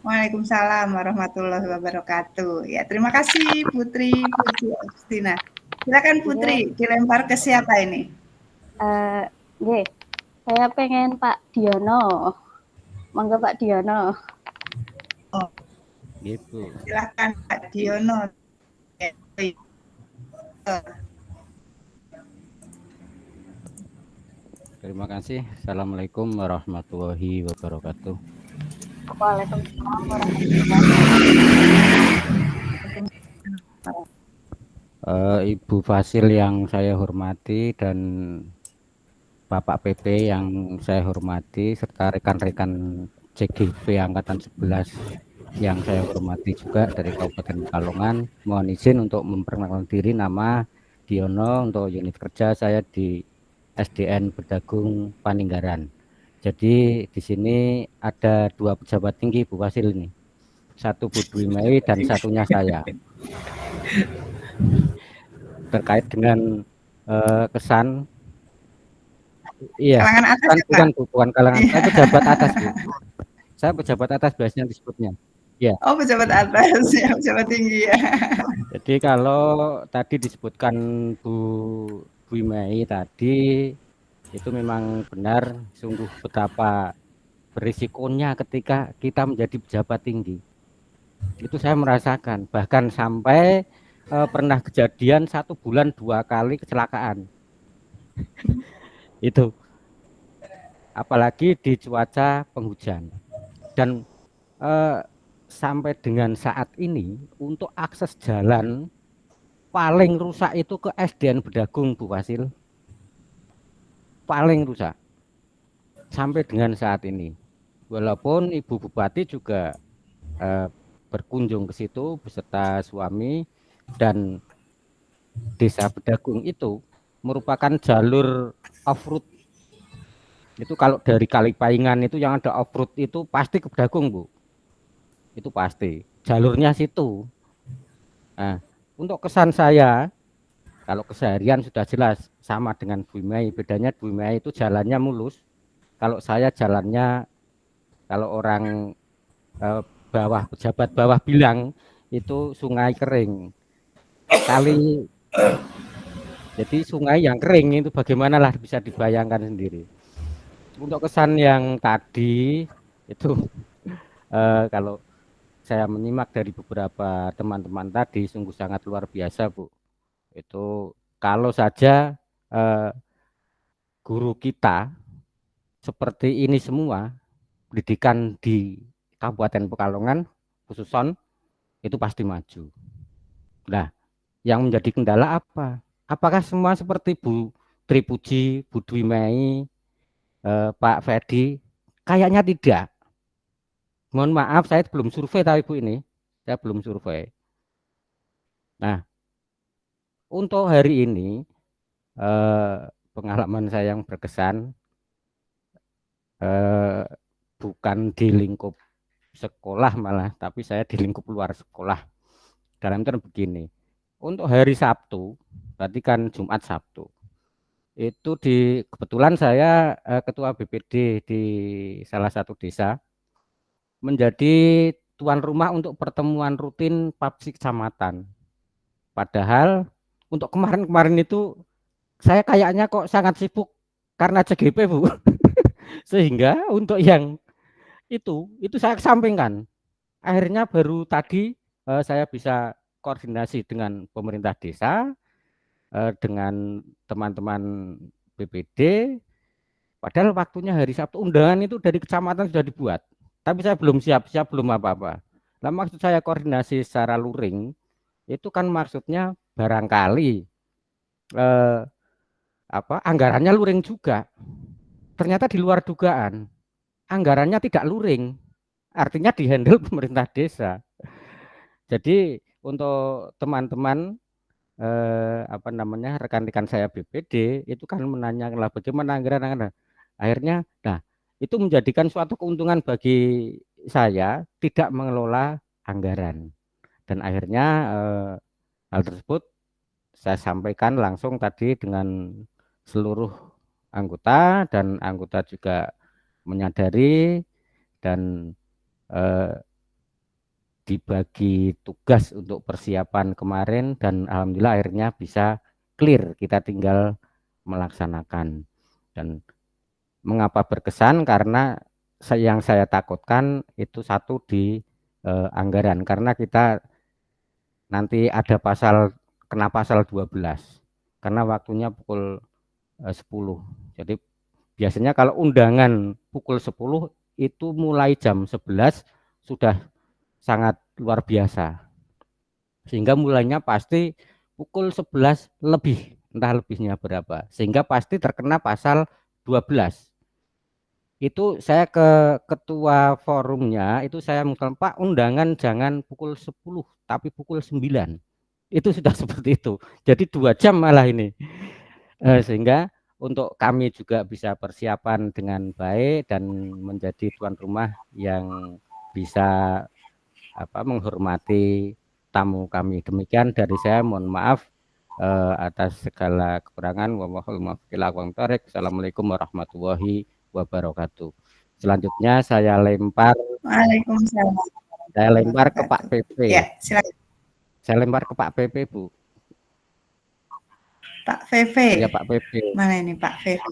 Waalaikumsalam warahmatullahi wabarakatuh. Ya, terima kasih Putri Agustina. Silakan Putri, dilempar ke siapa ini? Nggih, saya pengen Pak Diono. Monggo Pak Diono. Oh, Gitu. silakan Pak Diono. Terima kasih. Assalamualaikum warahmatullahi wabarakatuh. Waalaikumsalam warahmatullahi Ibu Fasil yang saya hormati dan Bapak PP yang saya hormati serta rekan-rekan CGV Angkatan 11 yang saya hormati juga dari Kabupaten Pekalongan. Mohon izin untuk memperkenalkan diri, nama Diono, untuk unit kerja saya di SDN Bedagung Paninggaran. Jadi di sini ada 2 pejabat tinggi Bu Fasil ini. Satu Bu Dwi Mei dan satunya saya. Terkait dengan kesan, iya, Kalangan atas ya, Pak? bukan kalangan, saya pejabat atas Bu. Saya pejabat atas biasanya disebutnya. Ya. Oh, pejabat atas, ya, pejabat tinggi ya. Jadi kalau tadi disebutkan Bu Dwi Mei tadi, itu memang benar, sungguh betapa berisikonya ketika kita menjadi pejabat tinggi. Itu saya merasakan, bahkan sampai pernah kejadian 1 bulan 2 kali kecelakaan. Itu apalagi di cuaca penghujan. Dan sampai dengan saat ini untuk akses jalan paling rusak itu ke SDN Bedagung Bu Fasil, paling rusak sampai dengan saat ini. Walaupun Ibu Bupati juga berkunjung ke situ beserta suami, dan Desa Bedagung itu merupakan jalur off-road. Itu kalau dari Kalipaingan itu yang ada off-road itu pasti ke Bedagung Bu, itu pasti jalurnya situ. Nah, untuk kesan saya, kalau keseharian sudah jelas sama dengan Dwi Mei, bedanya Dwi Mei itu jalannya mulus, kalau saya jalannya, kalau orang bawah, pejabat bawah bilang itu sungai kering kali. Jadi sungai yang kering itu bagaimanalah bisa dibayangkan sendiri. Untuk kesan yang tadi itu kalau saya menyimak dari beberapa teman-teman tadi sungguh sangat luar biasa Bu. Itu kalau saja guru kita seperti ini semua, pendidikan di Kabupaten Pekalongan khususon itu pasti maju. Nah, yang menjadi kendala apa? Apakah semua seperti Bu Tripuji, Bu Dwi Mei, Pak Fedi? Kayaknya tidak. Mohon maaf, saya belum survei tapi Bu ini, saya belum survei. Nah, untuk hari ini pengalaman saya yang berkesan bukan di lingkup sekolah malah, tapi saya di lingkup luar sekolah. Dalam term begini, untuk hari Sabtu, berarti kan Jumat Sabtu, itu kebetulan saya ketua BPD di salah satu desa, menjadi tuan rumah untuk pertemuan rutin PAPSI kecamatan. Padahal untuk kemarin-kemarin itu saya kayaknya kok sangat sibuk karena CGP Bu. Sehingga untuk yang itu saya kesampingkan. Akhirnya baru tadi saya bisa koordinasi dengan pemerintah desa, dengan teman-teman BPD. Padahal waktunya hari Sabtu, undangan itu dari kecamatan sudah dibuat. Tapi saya belum siap belum apa-apa. Nah, maksud saya koordinasi secara luring, itu kan maksudnya barangkali anggarannya luring juga. Ternyata di luar dugaan, anggarannya tidak luring, artinya dihandle pemerintah desa. Jadi untuk teman-teman rekan-rekan saya BPD itu kan menanyakan lah bagaimana anggaran. Akhirnya, nah itu menjadikan suatu keuntungan bagi saya tidak mengelola anggaran, dan akhirnya hal tersebut saya sampaikan langsung tadi dengan seluruh anggota, dan anggota juga menyadari dan dibagi tugas untuk persiapan kemarin dan alhamdulillah akhirnya bisa clear, kita tinggal melaksanakan. Dan mengapa berkesan? Karena yang saya takutkan itu satu di anggaran, karena kita nanti ada kena pasal 12 karena waktunya pukul 10. Jadi biasanya kalau undangan pukul 10 itu mulai jam 11 sudah sangat luar biasa. Sehingga mulainya pasti pukul 11 lebih, entah lebihnya berapa. Sehingga pasti terkena pasal 12. Itu saya ke ketua forumnya, itu saya mengatakan, Pak, undangan jangan pukul 10 tapi pukul 9. Itu sudah seperti itu. Jadi 2 jam malah ini. Sehingga untuk kami juga bisa persiapan dengan baik dan menjadi tuan rumah yang bisa menghormati tamu kami. Demikian dari saya, mohon maaf atas segala kekurangan. Assalamualaikum warahmatullahi wabarakatuh. Selanjutnya saya lempar Waalaikumsalam. ke Pak PP. Ya, silakan. Saya lempar ke Pak PP, Bu. Pak VV. Ya, Pak PP. Mana ini Pak VV?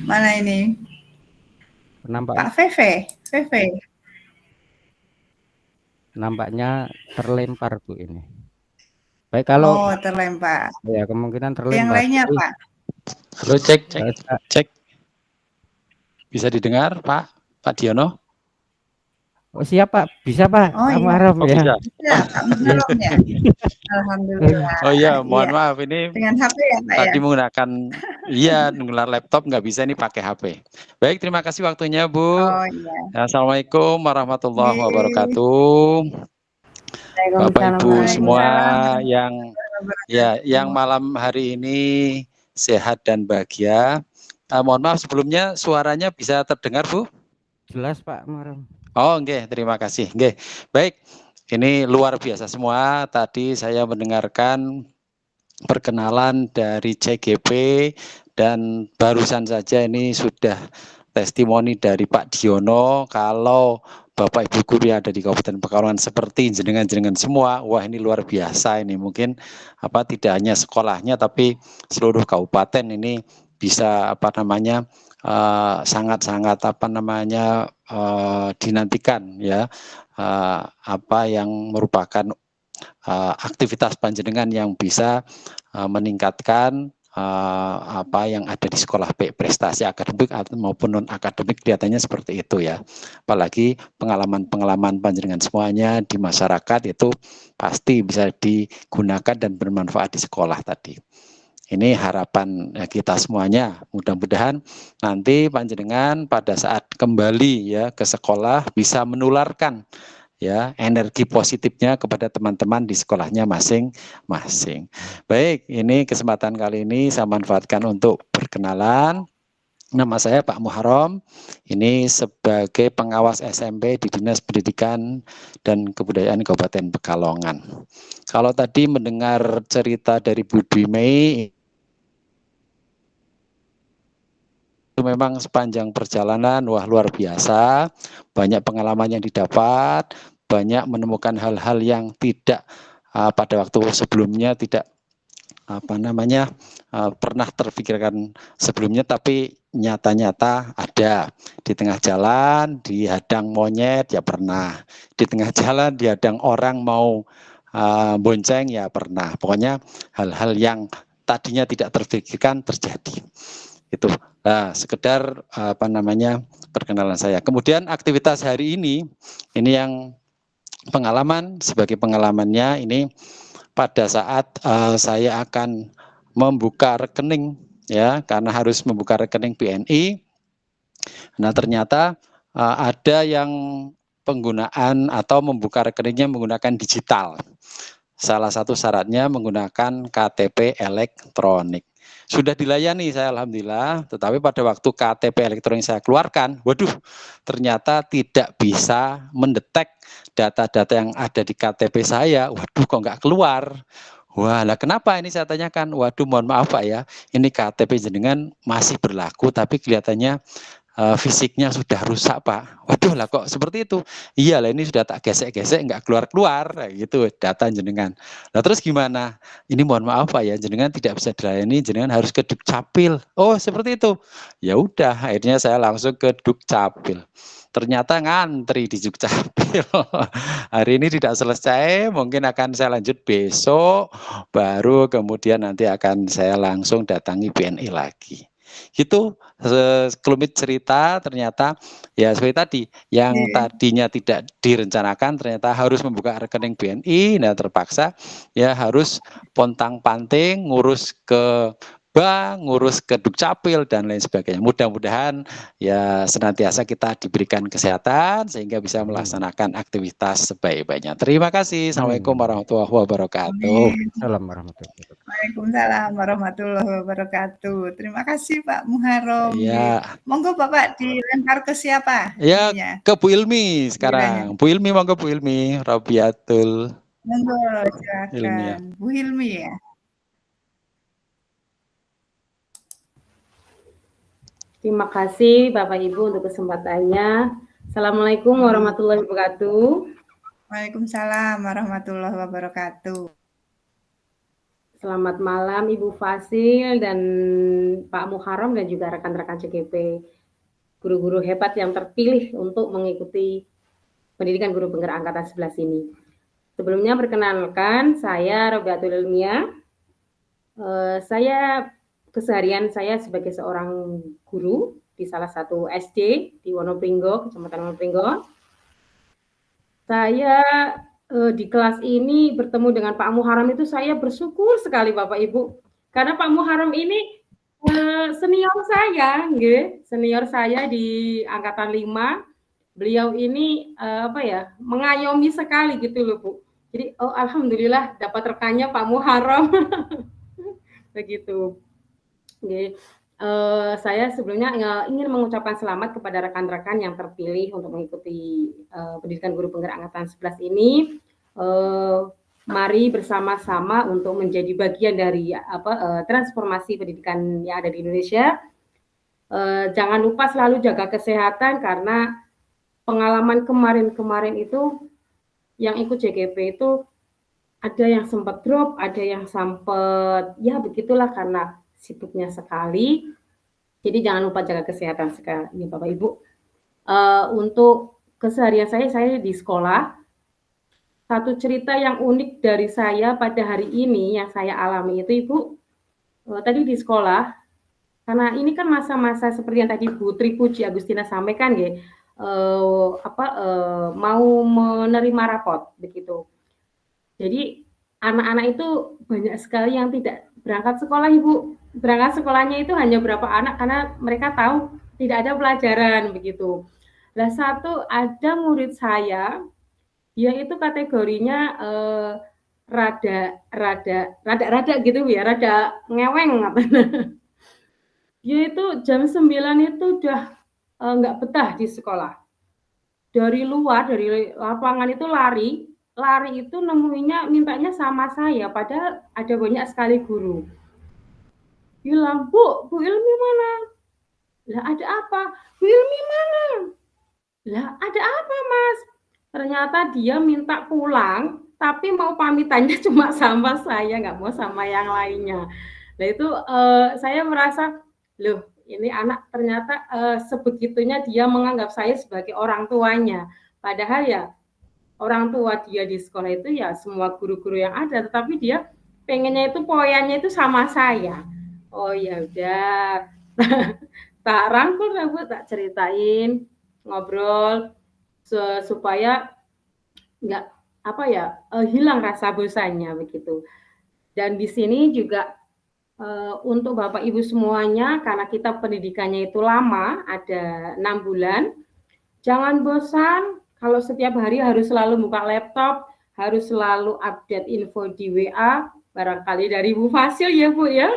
Mana ini? Pak VV. VV. Nampaknya terlempar, Bu, ini. Baik, kalau terlempar. Ya, kemungkinan terlempar. Yang lainnya, Pak. Halo, cek. Bisa didengar, Pak Diono? Oh, siap, Pak. Bisa, Pak. Oh, iya. Muharram, ya. Bisa. Bisa, Pak Muharram ya. Alhamdulillah. Oh iya, mohon maaf ini dengan HP ya, Pak tadi ya. menggunakan laptop, nggak bisa ini pakai HP. Baik, terima kasih waktunya, Bu. Oh iya. Assalamualaikum warahmatullahi wabarakatuh. Bapak Ibu semua yang malam hari ini sehat dan bahagia. Mohon maaf sebelumnya suaranya bisa terdengar, Bu? Jelas, Pak Muharram. Oh, nggih, terima kasih. Nggih. Baik. Ini luar biasa semua. Tadi saya mendengarkan perkenalan dari CGP dan barusan saja ini sudah testimoni dari Pak Diono kalau Bapak Ibu guru yang ada di Kabupaten Pekalongan seperti jenengan semua. Wah, ini luar biasa ini. Mungkin tidak hanya sekolahnya tapi seluruh kabupaten ini bisa sangat-sangat dinantikan ya, yang merupakan aktivitas panjenengan yang bisa meningkatkan yang ada di sekolah, baik prestasi akademik maupun non akademik, kelihatannya seperti itu ya. Apalagi pengalaman panjenengan semuanya di masyarakat itu pasti bisa digunakan dan bermanfaat di sekolah tadi. Ini harapan kita semuanya. Mudah-mudahan nanti panjenengan pada saat kembali ya ke sekolah bisa menularkan ya energi positifnya kepada teman-teman di sekolahnya masing-masing. Baik, ini kesempatan kali ini saya manfaatkan untuk berkenalan. Nama saya Pak Muharram. Ini sebagai pengawas SMP di Dinas Pendidikan dan Kebudayaan Kabupaten Pekalongan. Kalau tadi mendengar cerita dari Bu Dwi Mei, itu memang sepanjang perjalanan luar biasa, banyak pengalaman yang didapat, banyak menemukan hal-hal yang tidak pada waktu sebelumnya tidak pernah terpikirkan sebelumnya, tapi nyata-nyata ada. Di tengah jalan dihadang monyet ya pernah, di tengah jalan dihadang orang mau bonceng ya pernah. Pokoknya hal-hal yang tadinya tidak terpikirkan terjadi. Itu sekedar perkenalan saya. Kemudian aktivitas hari ini yang pengalaman, sebagai pengalamannya ini pada saat saya akan membuka rekening ya, karena harus membuka rekening BNI. Nah, ternyata ada yang penggunaan atau membuka rekeningnya menggunakan digital. Salah satu syaratnya menggunakan KTP elektronik. Sudah dilayani saya alhamdulillah, tetapi pada waktu KTP elektronik saya keluarkan, waduh, ternyata tidak bisa mendetek data-data yang ada di KTP saya. Waduh, kok nggak keluar? Wah, lah kenapa ini saya tanyakan? Waduh, mohon maaf Pak ya, ini KTP jenengan masih berlaku, tapi kelihatannya fisiknya sudah rusak Pak. Waduh lah kok seperti itu. Iya lah ini sudah tak gesek-gesek nggak keluar-keluar gitu data jenengan. Nah terus gimana? Ini mohon maaf Pak ya, jenengan tidak bisa dilayani, jenengan harus ke Dukcapil. Oh seperti itu. Ya udah, akhirnya saya langsung ke Dukcapil. Ternyata ngantri di Dukcapil. Hari ini tidak selesai, mungkin akan saya lanjut besok, baru kemudian nanti akan saya langsung datangi BNI lagi. Gitu sekelumit cerita, ternyata ya seperti tadi yang tadinya tidak direncanakan ternyata harus membuka rekening BNI, nah terpaksa ya harus pontang-panting ngurus ke bank, ngurus ke Dukcapil dan lain sebagainya. Mudah-mudahan ya senantiasa kita diberikan kesehatan sehingga bisa melaksanakan aktivitas sebaik-baiknya. Terima kasih. Assalamualaikum warahmatullahi wabarakatuh. Assalamualaikum warahmatullahi wabarakatuh. Waalaikumsalam warahmatullahi wabarakatuh. Terima kasih Pak Muharram. Ya. Monggo Bapak dilempar ke siapa? Ya, Ininya. ke Bu Ilmi sekarang. Bu Ilmi, monggo Bu Ilmi, Robiatul. Monggo Ilmiah. silakan. Bu Hilmi ya. Terima kasih Bapak Ibu untuk kesempatannya. Assalamualaikum warahmatullahi wabarakatuh. Waalaikumsalam warahmatullahi wabarakatuh. Selamat malam Ibu Fasil dan Pak Muharram dan juga rekan-rekan CGP, guru-guru hebat yang terpilih untuk mengikuti pendidikan guru penggerak angkatan 11 ini. Sebelumnya perkenalkan, saya Robiatul Ilmiah. Saya keseharian saya sebagai seorang guru di salah satu SD di Wonopringgo, Kecamatan Wonopringgo. Saya di kelas ini bertemu dengan Pak Muharram itu saya bersyukur sekali Bapak Ibu. Karena Pak Muharram ini senior saya, senior saya di angkatan 5. Beliau ini mengayomi sekali gitu loh Bu. Jadi alhamdulillah dapat rekannya Pak Muharram. Begitu. Saya sebelumnya ingin mengucapkan selamat kepada rekan-rekan yang terpilih untuk mengikuti pendidikan guru penggerak angkatan 11 ini. Mari bersama-sama untuk menjadi bagian dari transformasi pendidikan yang ada di Indonesia. Jangan lupa selalu jaga kesehatan karena pengalaman kemarin itu yang ikut JGP itu ada yang sempat drop, ada yang sempat ya begitulah karena sibuknya sekali. Jadi jangan lupa jaga kesehatan sekali ya Bapak Ibu. Untuk keseharian saya di sekolah, satu cerita yang unik dari saya pada hari ini yang saya alami itu Ibu, tadi di sekolah, karena ini kan masa-masa seperti yang tadi Bu Tri Puji Agustina sampaikan ya, mau menerima rapot begitu. Jadi anak-anak itu banyak sekali yang tidak berangkat sekolah Ibu. Berangkat sekolahnya itu hanya berapa anak karena mereka tahu tidak ada pelajaran begitu. Nah satu ada murid saya, dia itu kategorinya rada gitu ya, rada ngeweng. Dia itu jam 9 itu udah nggak betah di sekolah. Dari luar, dari lapangan itu lari itu mintanya sama saya, padahal ada banyak sekali guru. Bilang, Bu Ilmi mana? Lah ada apa? Bu Ilmi mana? Lah ada apa Mas? Ternyata dia minta pulang, tapi mau pamitannya cuma sama saya, nggak mau sama yang lainnya. Nah itu saya merasa, loh ini anak ternyata sebegitunya dia menganggap saya sebagai orang tuanya. Padahal ya orang tua dia di sekolah itu ya semua guru-guru yang ada, tetapi dia pengennya itu poyannya itu sama saya. Oh ya udah, tak rangkul Bu, tak ceritain, ngobrol supaya nggak hilang rasa bosannya begitu. Dan di sini juga untuk Bapak Ibu semuanya, karena kita pendidikannya itu lama, ada 6 bulan, jangan bosan. Kalau setiap hari harus selalu buka laptop, harus selalu update info di WA, barangkali dari Ibu Fasil ya Bu ya.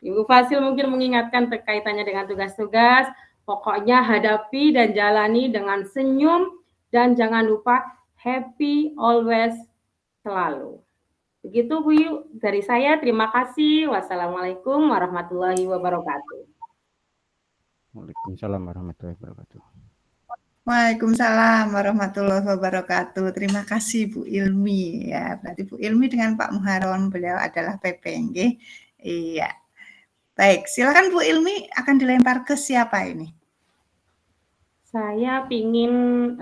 Ibu Fasil mungkin mengingatkan terkaitannya dengan tugas-tugas, pokoknya hadapi dan jalani dengan senyum, dan jangan lupa happy always selalu. Begitu Bu dari saya, terima kasih. Wassalamualaikum warahmatullahi wabarakatuh. Waalaikumsalam warahmatullahi wabarakatuh. Waalaikumsalam warahmatullahi wabarakatuh. Terima kasih Bu Ilmi ya. Berarti Bu Ilmi dengan Pak Muharon, beliau adalah PPNG. Iya. Baik, silakan Bu Ilmi, akan dilempar ke siapa ini? Saya pingin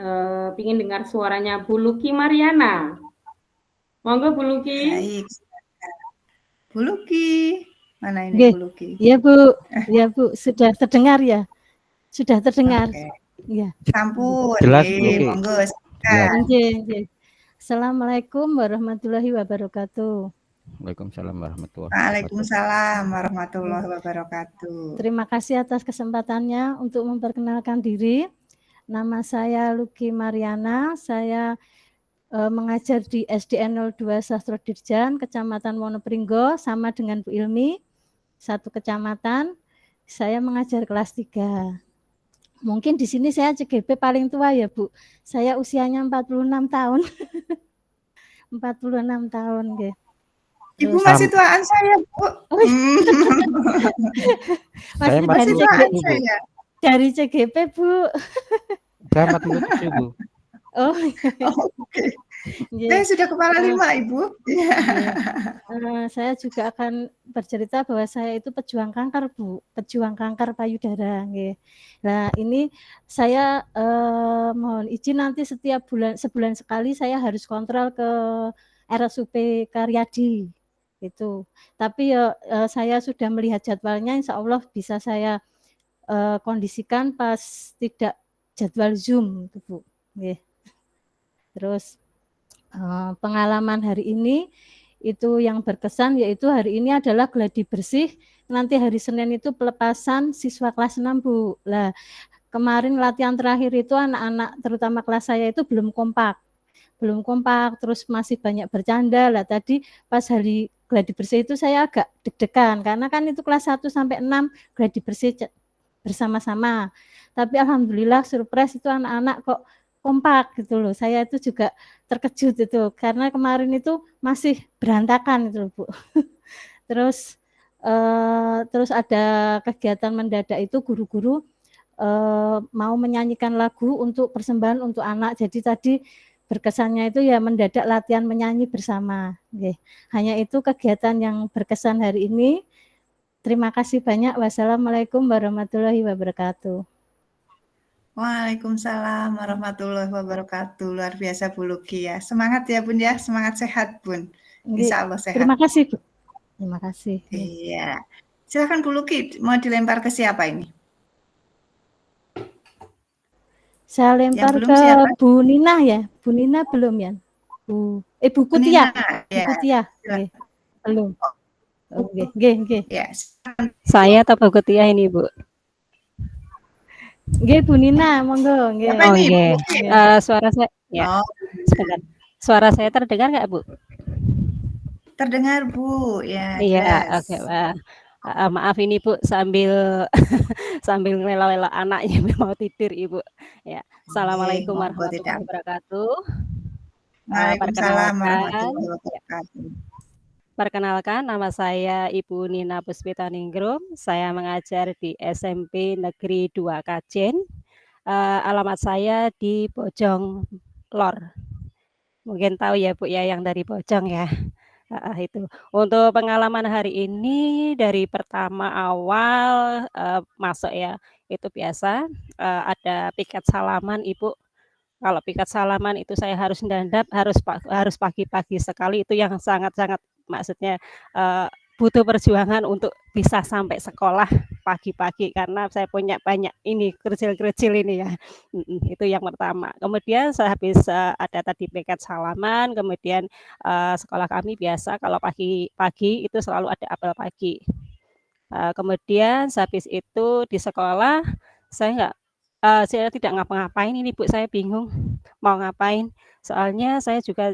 dengar suaranya Bu Luki Mariana. Monggo Bu Luki. Baik. Bu Luki. Mana ini Bu Luki? Iya Bu, ya Bu, sudah terdengar ya? Sudah terdengar. Oke. Ya. Sampun. Jelas, Monggo. Silakan. Assalamualaikum warahmatullahi wabarakatuh. Waalaikumsalam warahmatullahi wabarakatuh. Waalaikumsalam warahmatullahi wabarakatuh. Terima kasih atas kesempatannya untuk memperkenalkan diri. Nama saya Luki Mariana. Saya mengajar di SDN 02 Sastro Dirjan, Kecamatan Wonopringgo, sama dengan Bu Ilmi, satu kecamatan. Saya mengajar kelas 3. Mungkin di sini saya CGP paling tua ya Bu. Saya usianya 46 tahun. 46 tahun, nggih. Ibu masih tuaan saya, Bu. Masih tuaan saya. Dari CGP, Bu. Saya 47, Bu. Oh, oke. Saya sudah kepala 5, Ibu. Saya juga akan bercerita bahwa saya itu pejuang kanker, Bu. Pejuang kanker payudara. Nah, ini saya mohon izin nanti setiap sebulan sekali saya harus kontrol ke RSUP Karyadi. Itu. Tapi saya sudah melihat jadwalnya, insya Allah bisa saya kondisikan pas tidak jadwal Zoom, Bu. Terus pengalaman hari ini itu yang berkesan, yaitu hari ini adalah gladi bersih. Nanti hari Senin itu pelepasan siswa kelas 6, Bu. Lah, kemarin latihan terakhir itu anak-anak terutama kelas saya itu belum kompak, terus masih banyak bercanda. Lah tadi pas hari gladi bersih itu saya agak deg-degan karena kan itu kelas 1 sampai 6 gladi bersih bersama-sama. Tapi alhamdulillah surprise itu anak-anak kok kompak gitu loh. Saya itu juga terkejut itu karena kemarin itu masih berantakan itu, Bu. Terus ada kegiatan mendadak itu guru-guru mau menyanyikan lagu untuk persembahan untuk anak. Jadi tadi berkesannya itu ya mendadak latihan menyanyi bersama. Hanya itu kegiatan yang berkesan hari ini. Terima kasih banyak. Wassalamualaikum warahmatullahi wabarakatuh. Waalaikumsalam warahmatullahi wabarakatuh. Luar biasa Bu Luki ya. Semangat ya Bun ya, semangat sehat Bun. Insya Allah sehat. Terima kasih Bu. Terima kasih. Iya. Silakan Bu Luki, mau dilempar ke siapa ini? Saya lempar ke siapa? Bu Nina ya. Bu Nina belum ya? Bu Kutia. Bu Kutia. Belum. Oke. Yes. Saya atau Bu Kutia ini, Bu? Nggih, Bu Nina, monggo. Nggih. Oh, nggih. Suara saya ya. Sebentar. Suara saya terdengar nggak, Bu? Terdengar, Bu. Ya. Iya, oke, Pak. Maaf ini Bu sambil ngelela-lela anaknya mau tidur Ibu. Ya. Assalamualaikum warahmatullahi wabarakatuh. Waalaikumsalam warahmatullahi wabarakatuh. Perkenalkan, nama saya Ibu Nina Puspita Ninggrum. Saya mengajar di SMP Negeri 2 Kajen. Alamat saya di Bojong Lor. Mungkin tahu ya Bu ya yang dari Bojong ya. Itu. Untuk pengalaman hari ini dari pertama awal masuk ya, itu biasa ada piket salaman Ibu. Kalau piket salaman itu saya harus dandap, harus pagi-pagi sekali, itu yang sangat-sangat maksudnya butuh perjuangan untuk bisa sampai sekolah pagi-pagi karena saya punya banyak ini kerjil-kerjil ini ya. Itu yang pertama. Kemudian saya habis ada tadi piket salaman, kemudian sekolah kami biasa kalau pagi-pagi itu selalu ada apel pagi. Kemudian habis itu di sekolah saya tidak ngapa-ngapain ini Bu, saya bingung mau ngapain. Soalnya saya juga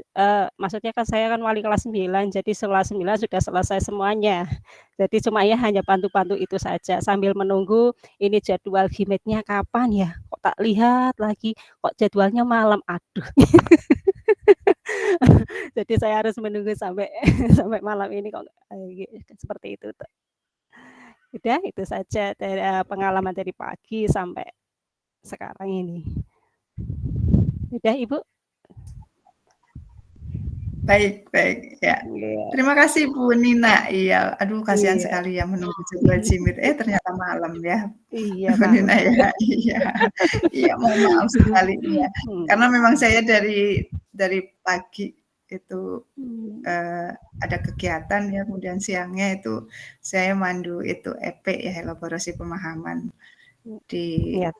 maksudnya kan saya kan wali kelas 9, jadi kelas 9 sudah selesai semuanya. Jadi cuma ya hanya bantu-bantu itu saja sambil menunggu ini jadwal gimetnya kapan ya. Kok tak lihat lagi, kok jadwalnya malam. Aduh. Jadi saya harus menunggu sampai malam ini kok seperti itu. Udah itu saja dari pengalaman dari pagi sampai sekarang ini. Udah Ibu? Baik, ya. Terima kasih Bu Nina. Iya, aduh kasihan Iya. sekali ya menunggu jadwal jimit. Ternyata malam ya. Iya, Bu Pak. Nina ya. Iya. Iya, mohon maaf sekali ya. Karena memang saya dari pagi itu ada kegiatan ya, kemudian siangnya itu saya mandu itu EP ya, elaborasi pemahaman di Iya,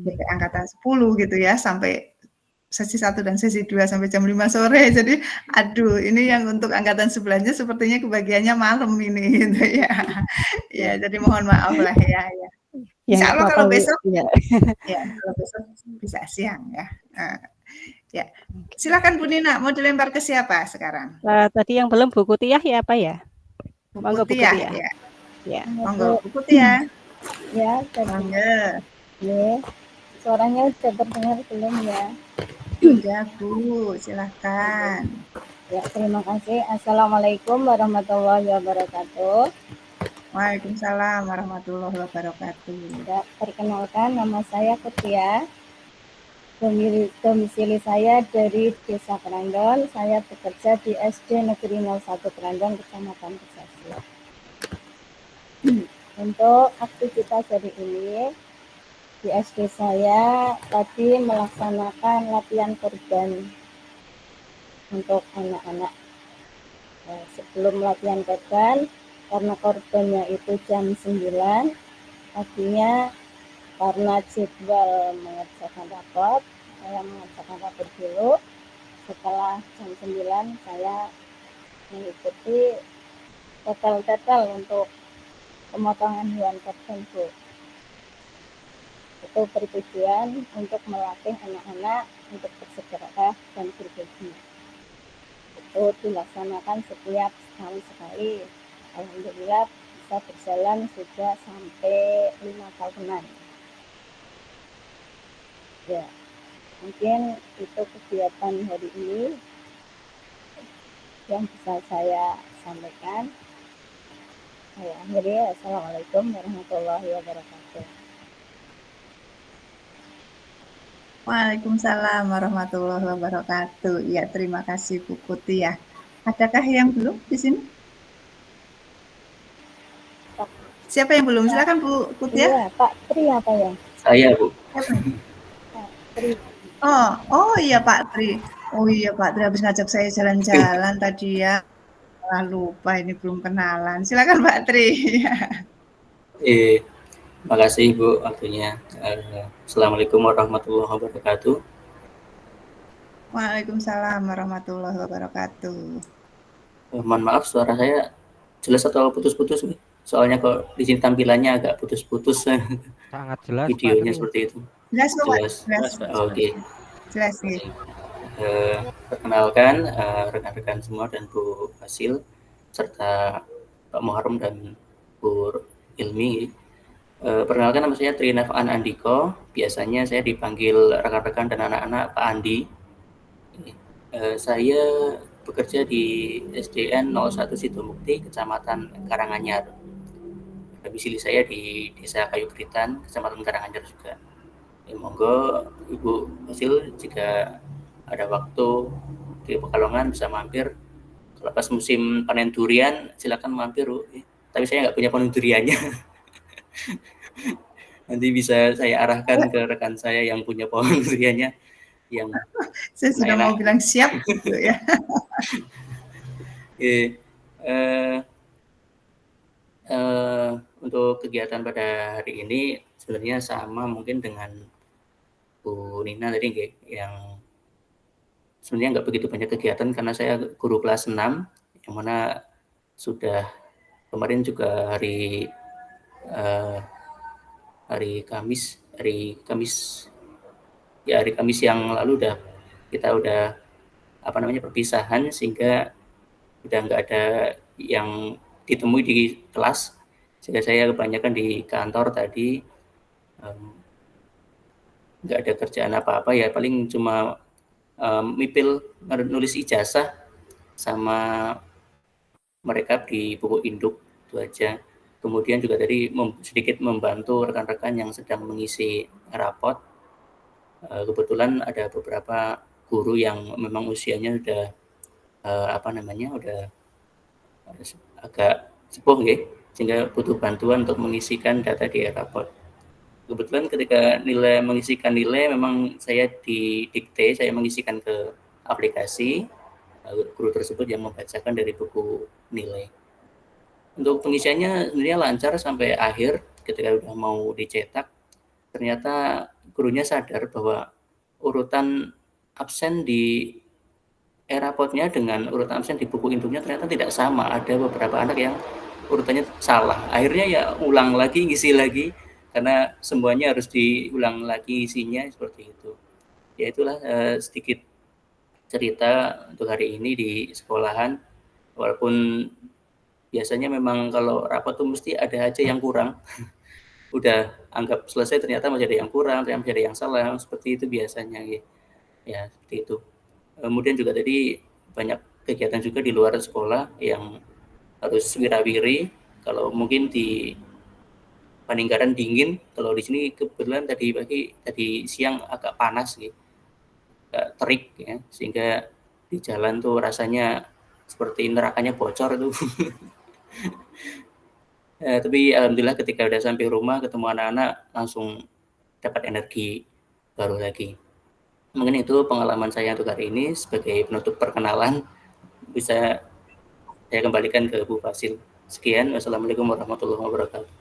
BP angkatan 10 gitu ya, sampai sesi 1 dan sesi 2 sampai jam 5 sore. Jadi aduh ini yang untuk angkatan sebelahnya sepertinya kebagiannya malam ini gitu ya. Ya jadi mohon maaf lah ya. Insya Allah kalau besok ya kalau besok bisa siang ya. Ya. Silakan Bu Nina, mau dilempar ke siapa sekarang? Tadi yang belum Bu Kutiah ya apa ya? Monggo Bu Kutiah ya. Ya. Monggo Bu Kutiah. Ya, monggo. Ya. Suaranya sudah terdengar belum ya? Sudah Bu, silakan. Ya, terima kasih. Assalamualaikum warahmatullahi wabarakatuh. Waalaikumsalam warahmatullahi wabarakatuh. Ya, perkenalkan nama saya Kutia. Domisili saya dari Desa Kerandon. Saya bekerja di SD Negeri 01 Kerandon, Kecamatan Kesasi. Untuk aktivitas hari ini, di SD saya tadi melaksanakan latihan korban untuk anak-anak. Sebelum latihan korban, karena korbannya itu jam 9, paginya karena jadwal mengerjakan rapot, saya mengerjakan rapot dulu. Setelah jam 9 saya mengikuti tetel-tetel untuk pemotongan hewan korban, Bu. Itu bertujuan untuk melatih anak-anak untuk bersegera dan berbagi. Itu dilaksanakan setiap setahun sekali. Alhamdulillah bisa berjalan sudah sampai 5 tahunan. Ya, mungkin itu kegiatan hari ini yang bisa saya sampaikan. Saya akhiri. Assalamualaikum warahmatullahi wabarakatuh. Waalaikumsalam warahmatullahi wabarakatuh. Ya, terima kasih Bu Kutia. Adakah yang belum di sini? Siapa yang belum? Silakan Bu Kutia. Iya, Pak Tri apa ya? Saya, Bu. Pak Tri. Oh iya Pak Tri. Oh iya Pak Tri habis ngajak saya jalan-jalan tadi ya. Lupa ini belum kenalan. Silakan Pak Tri. Makasih Bu waktunya. Assalamualaikum warahmatullahi wabarakatuh. Waalaikumsalam warahmatullahi wabarakatuh. Mohon maaf suara saya jelas atau putus-putus nih? Soalnya kok di sini tampilannya agak putus-putus. Sangat jelas. Videonya seperti itu. Jelas. Oke. Jelas nih. Perkenalkan rekan-rekan semua dan Bu Hasil serta Pak Muharram dan Bu Ilmi. Perkenalkan nama saya Trinafaan Andiko. Biasanya saya dipanggil rekan-rekan dan anak-anak Pak Andi. Saya bekerja di SDN 01 Sidomukti, Kecamatan Karanganyar. Domisili saya di Desa Kayu Kritan, Kecamatan Karanganyar juga. Monggo Ibu Hasil jika ada waktu di Pekalongan bisa mampir. Kalau pas musim panen durian silakan mampir, Bu. Tapi saya nggak punya pohon duriannya. Nanti bisa saya arahkan ke rekan saya yang punya pohon duriannya. Yang saya sudah mau bilang siap gitu ya. Untuk kegiatan pada hari ini sebenarnya sama mungkin dengan Bu Nina tadi yang sebenarnya nggak begitu banyak kegiatan karena saya guru kelas 6 yang mana sudah kemarin juga hari Kamis yang lalu kita udah perpisahan sehingga udah nggak ada yang ditemui di kelas, sehingga saya kebanyakan di kantor tadi, nggak ada kerjaan apa-apa ya, paling cuma mipil nulis ijazah sama mereka di buku induk itu aja. Kemudian juga tadi sedikit membantu rekan-rekan yang sedang mengisi rapot. Kebetulan ada beberapa guru yang memang usianya udah udah agak sepuh ya, sehingga butuh bantuan untuk mengisikan data di rapot. Kebetulan ketika mengisikan nilai memang saya didikte, saya mengisikan ke aplikasi, guru tersebut yang membacakan dari buku nilai. Untuk pengisiannya sebenarnya lancar sampai akhir. Ketika udah mau dicetak, ternyata gurunya sadar bahwa urutan absen di e-rapotnya dengan urutan absen di buku induknya ternyata tidak sama. Ada beberapa anak yang urutannya salah. Akhirnya ya ulang lagi, ngisi lagi, karena semuanya harus diulang lagi isinya seperti itu. Ya itulah sedikit cerita untuk hari ini di sekolahan. Walaupun biasanya memang kalau rapat tuh mesti ada aja yang kurang. Udah anggap selesai ternyata masih ada yang kurang, ternyata masih ada yang salah, seperti itu biasanya ya seperti itu. Kemudian juga tadi banyak kegiatan juga di luar sekolah yang harus wirawiri. Kalau mungkin di Paninggaran dingin, kalau di sini kebetulan tadi siang agak panas gitu, agak terik ya, sehingga di jalan tuh rasanya seperti nerakanya bocor tuh. Tapi alhamdulillah ketika udah sampai rumah ketemu anak-anak langsung dapat energi baru lagi. Mungkin itu pengalaman saya untuk hari ini sebagai penutup perkenalan. Bisa saya kembalikan ke Bu Fasil. Sekian, wassalamualaikum warahmatullahi wabarakatuh.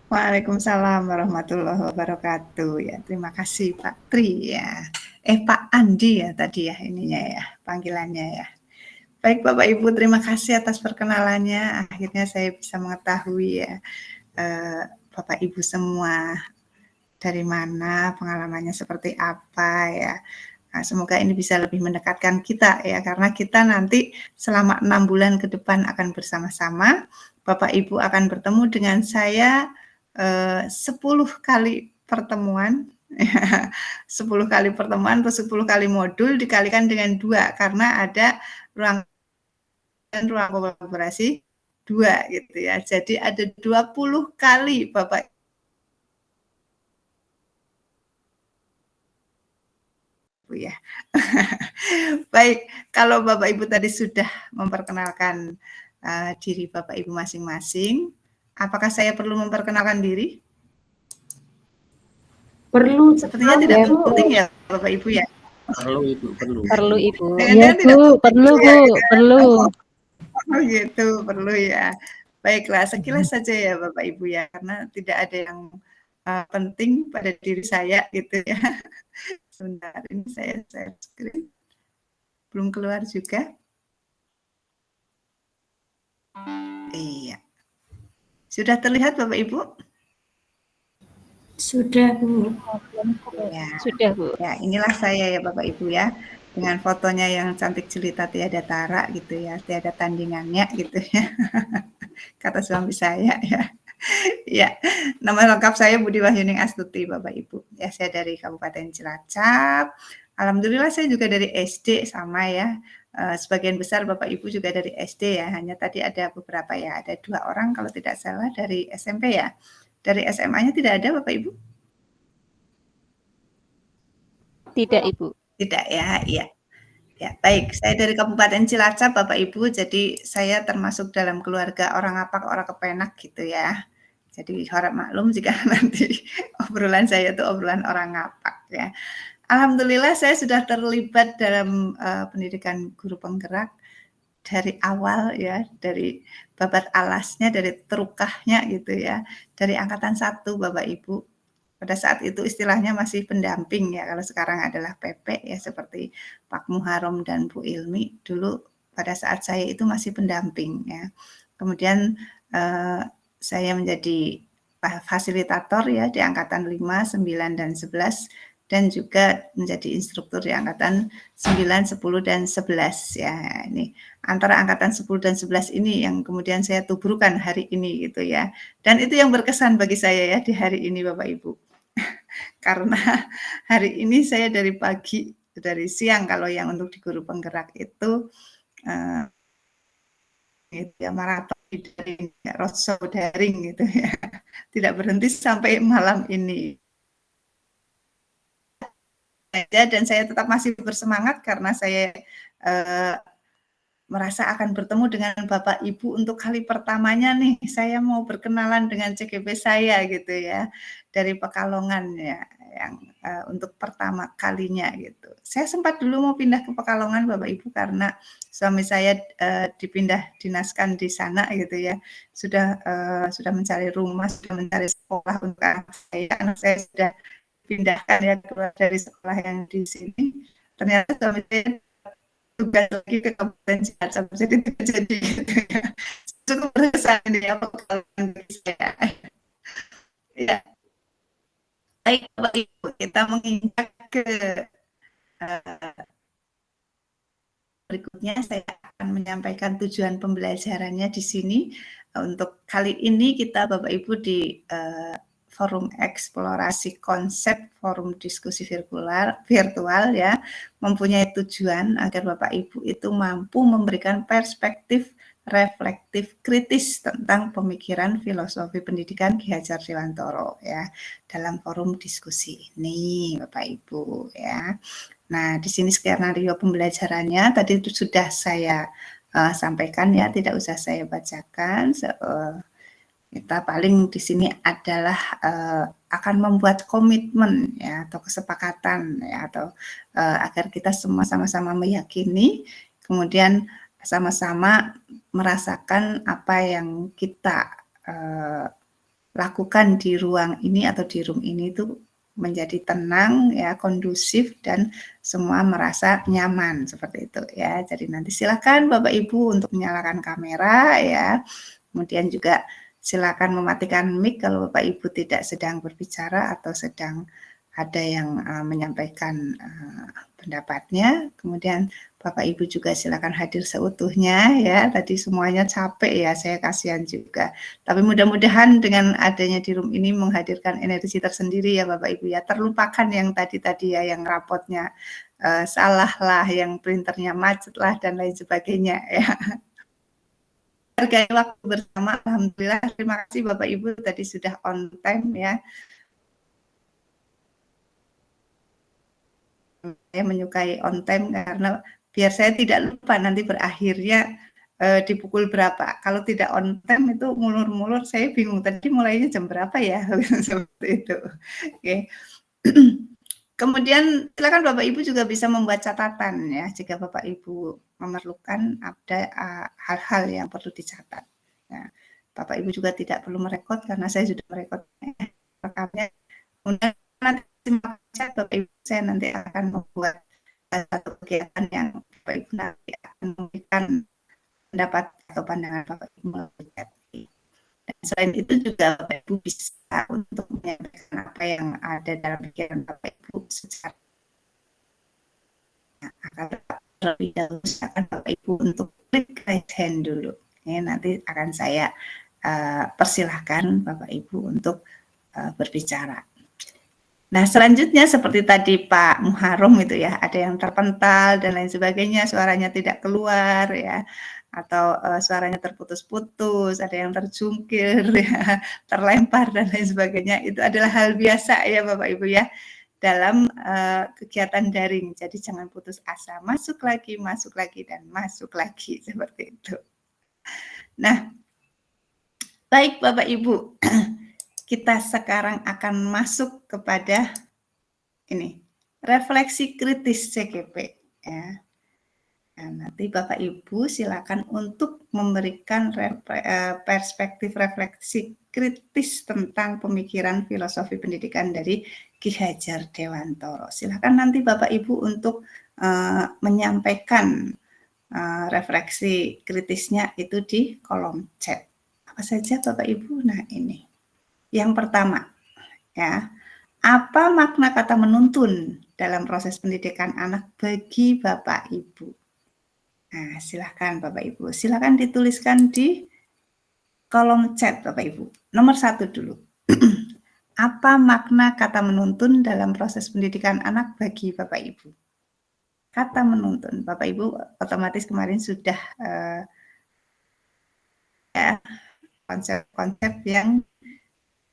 Waalaikumsalam warahmatullahi wabarakatuh. Ya, terima kasih Pak Tri ya. Pak Andi ya tadi ya ininya ya panggilannya ya. Baik Bapak Ibu, terima kasih atas perkenalannya. Akhirnya saya bisa mengetahui ya Bapak Ibu semua dari mana, pengalamannya seperti apa ya. Nah, semoga ini bisa lebih mendekatkan kita ya, karena kita nanti selama 6 bulan ke depan akan bersama-sama. Bapak Ibu akan bertemu dengan saya 10 kali pertemuan. 10 kali pertemuan atau 10 kali modul dikalikan dengan 2 karena ada ruang kolaborasi 2 gitu ya. Jadi ada 20 kali Bapak Ibu ya. Baik, kalau Bapak Ibu tadi sudah memperkenalkan diri Bapak Ibu masing-masing, apakah saya perlu memperkenalkan diri? Perlu. Sepertinya tidak penting ya Bapak Ibu ya. Perlu Ibu, perlu. Perlu Ibu. Iya Bu, perlu Bu, perlu. Oh gitu, perlu ya. Baiklah, sekilas saja ya Bapak Ibu ya, karena tidak ada yang penting pada diri saya gitu ya. Sebentar, ini saya share screen. Belum keluar juga. Iya. Sudah terlihat Bapak Ibu? Sudah Bu. Ya. Sudah Bu. Ya, inilah saya ya Bapak Ibu ya. Dengan fotonya yang cantik jelita tiada tara gitu ya, tiada tandingannya gitu ya. Kata suami saya ya. Ya, nama lengkap saya Budi Wahyuning Astuti Bapak Ibu. Ya, saya dari Kabupaten Cilacap. Alhamdulillah saya juga dari SD sama ya. Sebagian besar Bapak Ibu juga dari SD ya. Hanya tadi ada beberapa ya, ada 2 orang kalau tidak salah dari SMP ya. Dari SMA-nya tidak ada Bapak Ibu? Tidak Ibu. Tidak ya, iya. Ya, baik. Saya dari Kabupaten Cilacap Bapak Ibu. Jadi saya termasuk dalam keluarga orang Apak, orang Kepenak gitu ya. Jadi harap maklum jika nanti obrolan saya itu obrolan orang Ngapak ya. Alhamdulillah saya sudah terlibat dalam pendidikan guru penggerak dari awal ya, dari babat alasnya, dari terukahnya gitu ya, dari angkatan 1 Bapak Ibu. Pada saat itu istilahnya masih pendamping ya, kalau sekarang adalah PP ya seperti Pak Muharram dan Bu Ilmi. Dulu pada saat saya itu masih pendamping ya. Kemudian saya menjadi fasilitator ya di angkatan 5, 9, dan 11 dan juga menjadi instruktur di angkatan 9, 10, dan 11 ya. Ini antara angkatan 10 dan 11 ini yang kemudian saya tuburkan hari ini gitu ya. Dan itu yang berkesan bagi saya ya di hari ini Bapak Ibu. Karena hari ini saya dari pagi, dari siang kalau yang untuk di guru penggerak itu gitu ya, maraton daring, roadshow daring gitu ya. Tidak berhenti sampai malam ini. Dan saya tetap masih bersemangat karena saya merasa akan bertemu dengan Bapak Ibu untuk kali pertamanya nih. Saya mau berkenalan dengan CGP saya gitu ya, dari Pekalongan ya, yang untuk pertama kalinya gitu. Saya sempat dulu mau pindah ke Pekalongan Bapak Ibu karena suami saya dipindah dinaskan di sana gitu ya. Sudah mencari rumah, sudah mencari sekolah untuk anak saya sudah pindahkan ya keluar dari sekolah yang di sini. Ternyata suami saya tugas lagi ke Kabupaten Cilacap, jadi tidak jadi gitu ya. Cukup berkesan ini ya pengalaman bagi saya. Ya, baik Bapak Ibu, kita menginjak ke berikutnya. Saya akan menyampaikan tujuan pembelajarannya di sini. Untuk kali ini kita Bapak Ibu di forum eksplorasi konsep forum diskusi virtual ya, mempunyai tujuan agar Bapak Ibu itu mampu memberikan perspektif reflektif kritis tentang pemikiran filosofi pendidikan Ki Hajar Dewantoro ya dalam forum diskusi ini Bapak Ibu ya. Nah, di sini skenario pembelajarannya tadi itu sudah saya sampaikan ya, tidak usah saya bacakan. Kita paling di sini adalah akan membuat komitmen ya atau kesepakatan ya atau agar kita semua sama-sama meyakini, kemudian sama-sama merasakan apa yang kita lakukan di ruang ini atau di room ini itu menjadi tenang ya, kondusif dan semua merasa nyaman seperti itu ya. Jadi nanti silakan Bapak Ibu untuk menyalakan kamera ya. Kemudian juga silakan mematikan mic kalau Bapak Ibu tidak sedang berbicara atau sedang ada yang menyampaikan pendapatnya. Kemudian Bapak Ibu juga silakan hadir seutuhnya ya. Tadi semuanya capek ya, saya kasihan juga. Tapi mudah-mudahan dengan adanya di room ini menghadirkan energi tersendiri ya Bapak Ibu ya. Terlupakan yang tadi-tadi ya, yang rapotnya salah lah, yang printernya macet lah dan lain sebagainya ya. Hargai waktu bersama, alhamdulillah. Terima kasih Bapak Ibu tadi sudah on time ya. Saya menyukai on time karena biar saya tidak lupa nanti berakhirnya di pukul berapa. Kalau tidak on time itu ngulur-ngulur, saya bingung tadi mulainya jam berapa ya. Seperti itu. Oke. Kemudian silakan Bapak Ibu juga bisa membuat catatan ya jika Bapak Ibu memerlukan ada hal-hal yang perlu dicatat. Nah, Bapak Ibu juga tidak perlu merekod karena saya sudah merekod rekamnya. Kemudian nanti Bapak Ibu saya nanti akan membuat satu kegiatan yang Bapak Ibu nanti akan memberikan pendapat atau pandangan Bapak Ibu melalui chat. Dan selain itu juga Bapak Ibu bisa untuk menyampaikan apa yang ada dalam pikiran Bapak Ibu secara terlebih dahulu silakan Bapak Ibu untuk klik raise hand dulu. Ya, nanti akan saya persilahkan Bapak Ibu untuk berbicara. Nah, selanjutnya seperti tadi Pak Muharram itu ya, ada yang terpental dan lain sebagainya, suaranya tidak keluar ya, atau suaranya terputus-putus, ada yang terjungkir ya, terlempar dan lain sebagainya. Itu adalah hal biasa ya Bapak Ibu ya dalam kegiatan daring. Jadi jangan putus asa, masuk lagi dan masuk lagi seperti itu. Nah, baik Bapak Ibu. Kita sekarang akan masuk kepada ini, refleksi kritis CGP ya. Nah, nanti Bapak Ibu silakan untuk memberikan perspektif refleksi kritis tentang pemikiran filosofi pendidikan dari Ki Hajar Dewantoro. Silakan nanti Bapak Ibu untuk menyampaikan refleksi kritisnya itu di kolom chat. Apa saja Bapak Ibu? Nah, ini. Yang pertama, ya, apa makna kata menuntun dalam proses pendidikan anak bagi Bapak Ibu? Nah, silahkan Bapak Ibu, silahkan dituliskan di kolom chat Bapak Ibu. Nomor 1 dulu. Apa makna kata menuntun dalam proses pendidikan anak bagi Bapak Ibu? Kata menuntun, Bapak Ibu otomatis kemarin sudah ya, konsep-konsep yang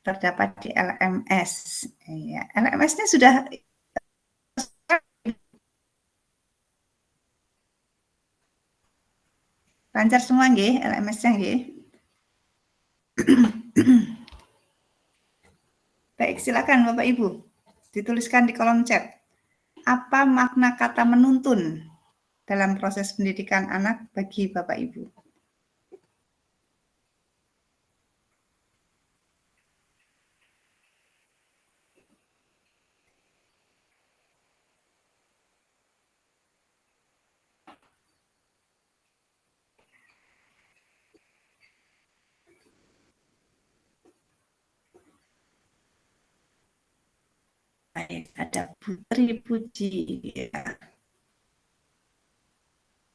terdapat di LMS. Ya, LMS-nya sudah lancar semua nggih, LMS-nya nggih. Baik, silakan Bapak Ibu. Dituliskan di kolom chat. Apa makna kata menuntun dalam proses pendidikan anak bagi Bapak Ibu? Baik, ada Putri Puji. Ya.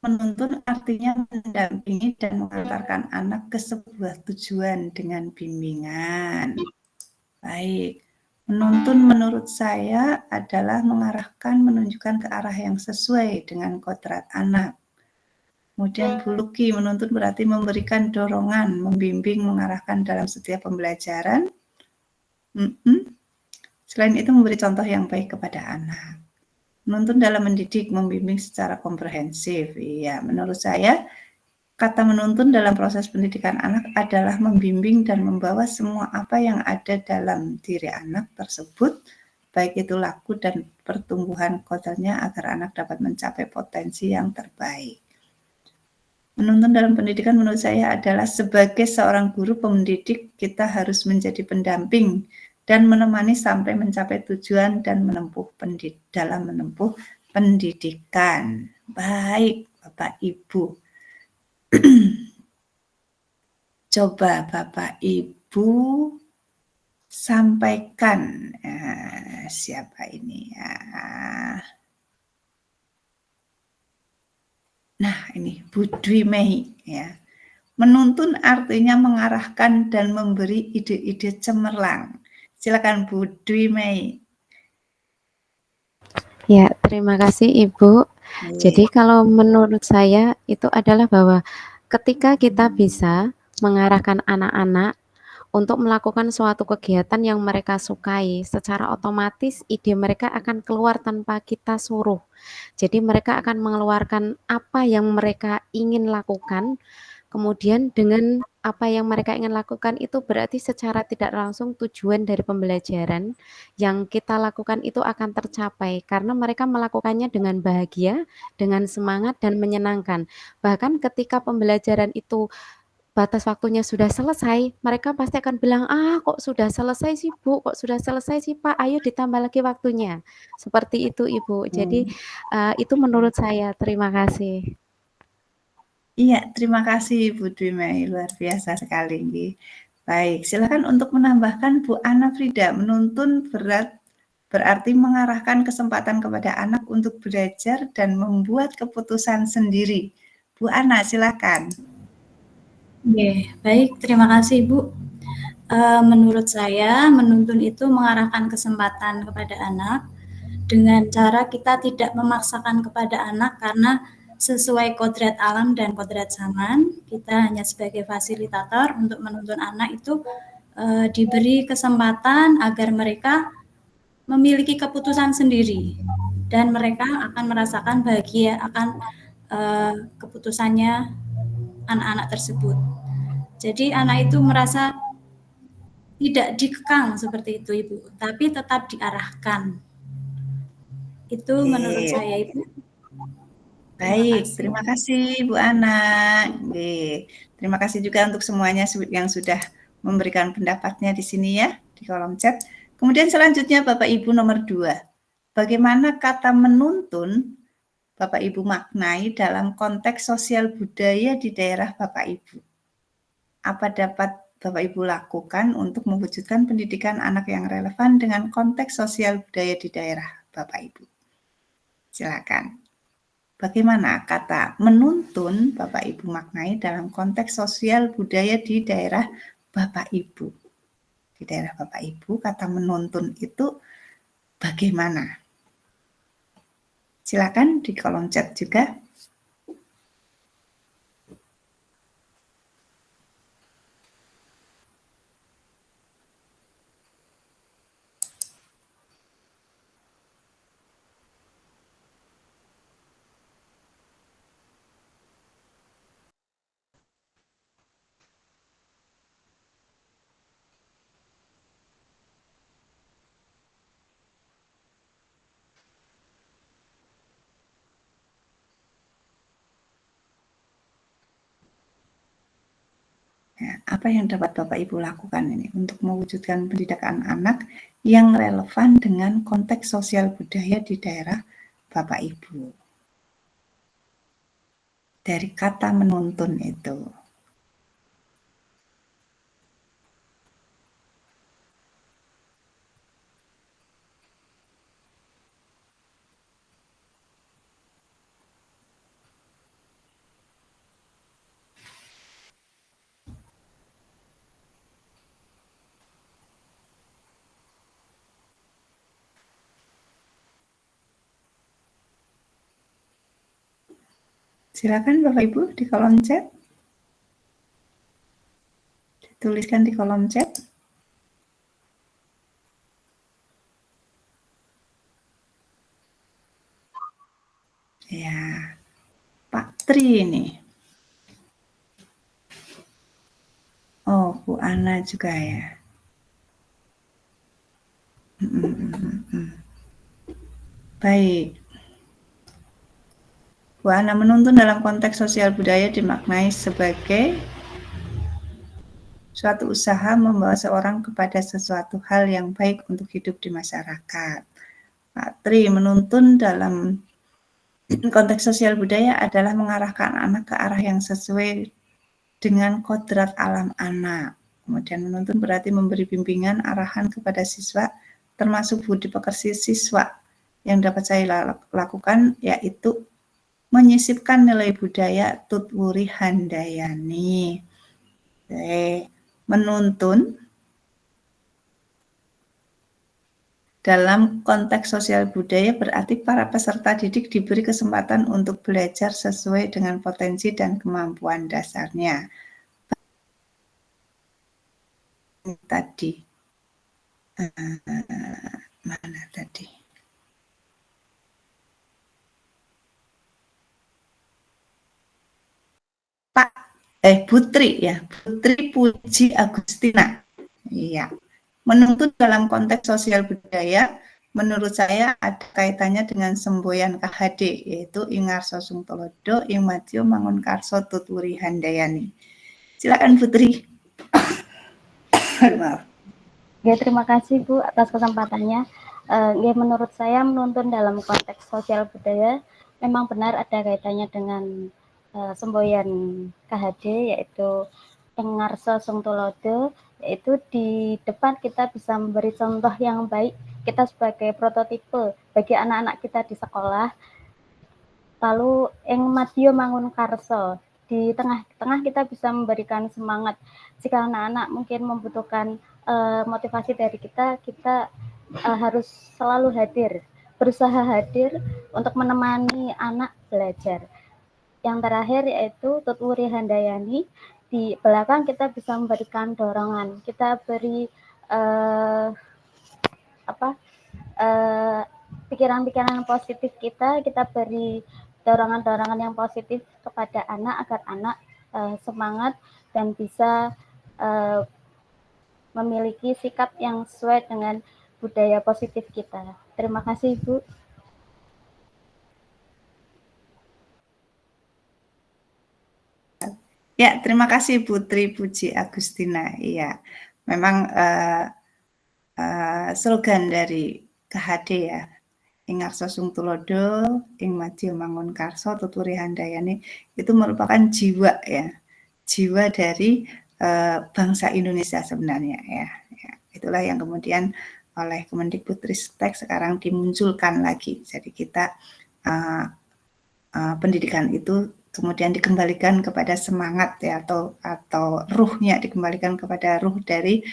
Menuntun artinya mendampingi dan mengantarkan anak ke sebuah tujuan dengan bimbingan. Baik, menuntun menurut saya adalah mengarahkan, menunjukkan ke arah yang sesuai dengan kodrat anak. Kemudian Bu Luki, menuntun berarti memberikan dorongan, membimbing, mengarahkan dalam setiap pembelajaran. Selain itu memberi contoh yang baik kepada anak. Menuntun dalam mendidik, membimbing secara komprehensif. Iya, menurut saya kata menuntun dalam proses pendidikan anak adalah membimbing dan membawa semua apa yang ada dalam diri anak tersebut, baik itu laku dan pertumbuhan kodratnya agar anak dapat mencapai potensi yang terbaik. Menuntun dalam pendidikan menurut saya adalah sebagai seorang guru pendidik, kita harus menjadi pendamping dan menemani sampai mencapai tujuan dan dalam menempuh pendidikan. Baik, Bapak Ibu. Coba Bapak Ibu sampaikan siapa ini ya. Nah, ini Bu Dwi Mei ya. Menuntun artinya mengarahkan dan memberi ide-ide cemerlang. Silakan Bu Dwi Mei. Ya, terima kasih Ibu. Jadi kalau menurut saya itu adalah bahwa ketika kita bisa mengarahkan anak-anak untuk melakukan suatu kegiatan yang mereka sukai, secara otomatis ide mereka akan keluar tanpa kita suruh. Jadi mereka akan mengeluarkan apa yang mereka ingin lakukan, kemudian dengan apa yang mereka ingin lakukan itu berarti secara tidak langsung tujuan dari pembelajaran yang kita lakukan itu akan tercapai karena mereka melakukannya dengan bahagia, dengan semangat dan menyenangkan. Bahkan ketika pembelajaran itu batas waktunya sudah selesai, mereka pasti akan bilang, "Ah, kok sudah selesai sih, Bu? Kok sudah selesai sih, Pak? Ayo ditambah lagi waktunya." Seperti itu, Ibu. Jadi, itu menurut saya. Terima kasih. Iya, terima kasih Bu Dwi Mei, luar biasa sekali. Baik, silakan untuk menambahkan Bu Ana Frida. Menuntun berarti mengarahkan kesempatan kepada anak untuk belajar dan membuat keputusan sendiri. Bu Ana, silakan. Baik, terima kasih Bu. Menurut saya, menuntun itu mengarahkan kesempatan kepada anak dengan cara kita tidak memaksakan kepada anak karena sesuai kodrat alam dan kodrat zaman, kita hanya sebagai fasilitator untuk menuntun anak itu diberi kesempatan agar mereka memiliki keputusan sendiri dan mereka akan merasakan bahagia akan keputusannya anak-anak tersebut. Jadi anak itu merasa tidak dikekang seperti itu Ibu, tapi tetap diarahkan. Itu menurut saya Ibu. Baik, terima kasih Bu Ana. Terima kasih juga untuk semuanya yang sudah memberikan pendapatnya di sini ya, di kolom chat. Kemudian selanjutnya Bapak Ibu nomor 2. Bagaimana kata menuntun Bapak Ibu maknai dalam konteks sosial budaya di daerah Bapak Ibu? Apa dapat Bapak Ibu lakukan untuk mewujudkan pendidikan anak yang relevan dengan konteks sosial budaya di daerah Bapak Ibu? Silakan. Bagaimana kata menuntun Bapak Ibu maknai dalam konteks sosial budaya di daerah Bapak Ibu? Di daerah Bapak Ibu, kata menuntun itu bagaimana? Silakan di kolom chat juga. Ya, apa yang dapat Bapak Ibu lakukan ini untuk mewujudkan pendidikan anak yang relevan dengan konteks sosial budaya di daerah Bapak Ibu? Dari kata menuntun itu. Silakan Bapak Ibu di kolom chat. Dituliskan di kolom chat. Ya, Pak Tri ini. Oh, Bu Ana juga ya. Baik. Bu Ana, menuntun dalam konteks sosial budaya dimaknai sebagai suatu usaha membawa seorang kepada sesuatu hal yang baik untuk hidup di masyarakat. Pak Tri, menuntun dalam konteks sosial budaya adalah mengarahkan anak ke arah yang sesuai dengan kodrat alam anak. Kemudian menuntun berarti memberi bimbingan arahan kepada siswa, termasuk budi pekerti siswa. Yang dapat saya lakukan yaitu menyisipkan nilai budaya Tutwuri Handayani. Menuntun dalam konteks sosial budaya berarti para peserta didik diberi kesempatan untuk belajar sesuai dengan potensi dan kemampuan dasarnya. Tadi mana tadi? Putri ya, Putri Puji Agustina. Iya. Menuntut dalam konteks sosial budaya, menurut saya ada kaitannya dengan semboyan KHD, yaitu Ingarso Sungtolodo, Ingmatio Mangunkarso Tutwuri Handayani. Silakan Putri. Maaf. Ya, terima kasih Bu atas kesempatannya. Ya, menurut saya menuntun dalam konteks sosial budaya memang benar ada kaitannya dengan semboyan KHD, yaitu Ingarso Sungtolodo, yaitu di depan kita bisa memberi contoh yang baik, kita sebagai prototipe bagi anak-anak kita di sekolah. Lalu Ingmatio Mangunkarso, di tengah-tengah kita bisa memberikan semangat. Jika anak-anak mungkin membutuhkan motivasi dari kita harus selalu hadir, berusaha hadir untuk menemani anak belajar. Yang terakhir yaitu Tutwuri Handayani, di belakang kita bisa memberikan dorongan, kita beri pikiran-pikiran positif kita beri dorongan-dorongan yang positif kepada anak agar anak semangat dan bisa memiliki sikap yang sesuai dengan budaya positif kita. Terima kasih, Bu. Ya, terima kasih Putri Puji Agustina. Iya, memang slogan dari KHD ya, Ingarso Sungtulodo, Ingmatio Mangunkarso, Tutwuri Handayani, itu merupakan jiwa ya, jiwa dari bangsa Indonesia sebenarnya ya. Itulah yang kemudian oleh Kemendikbudristek sekarang dimunculkan lagi. Jadi kita pendidikan itu kemudian dikembalikan kepada semangat ya, atau ruhnya dikembalikan kepada ruh dari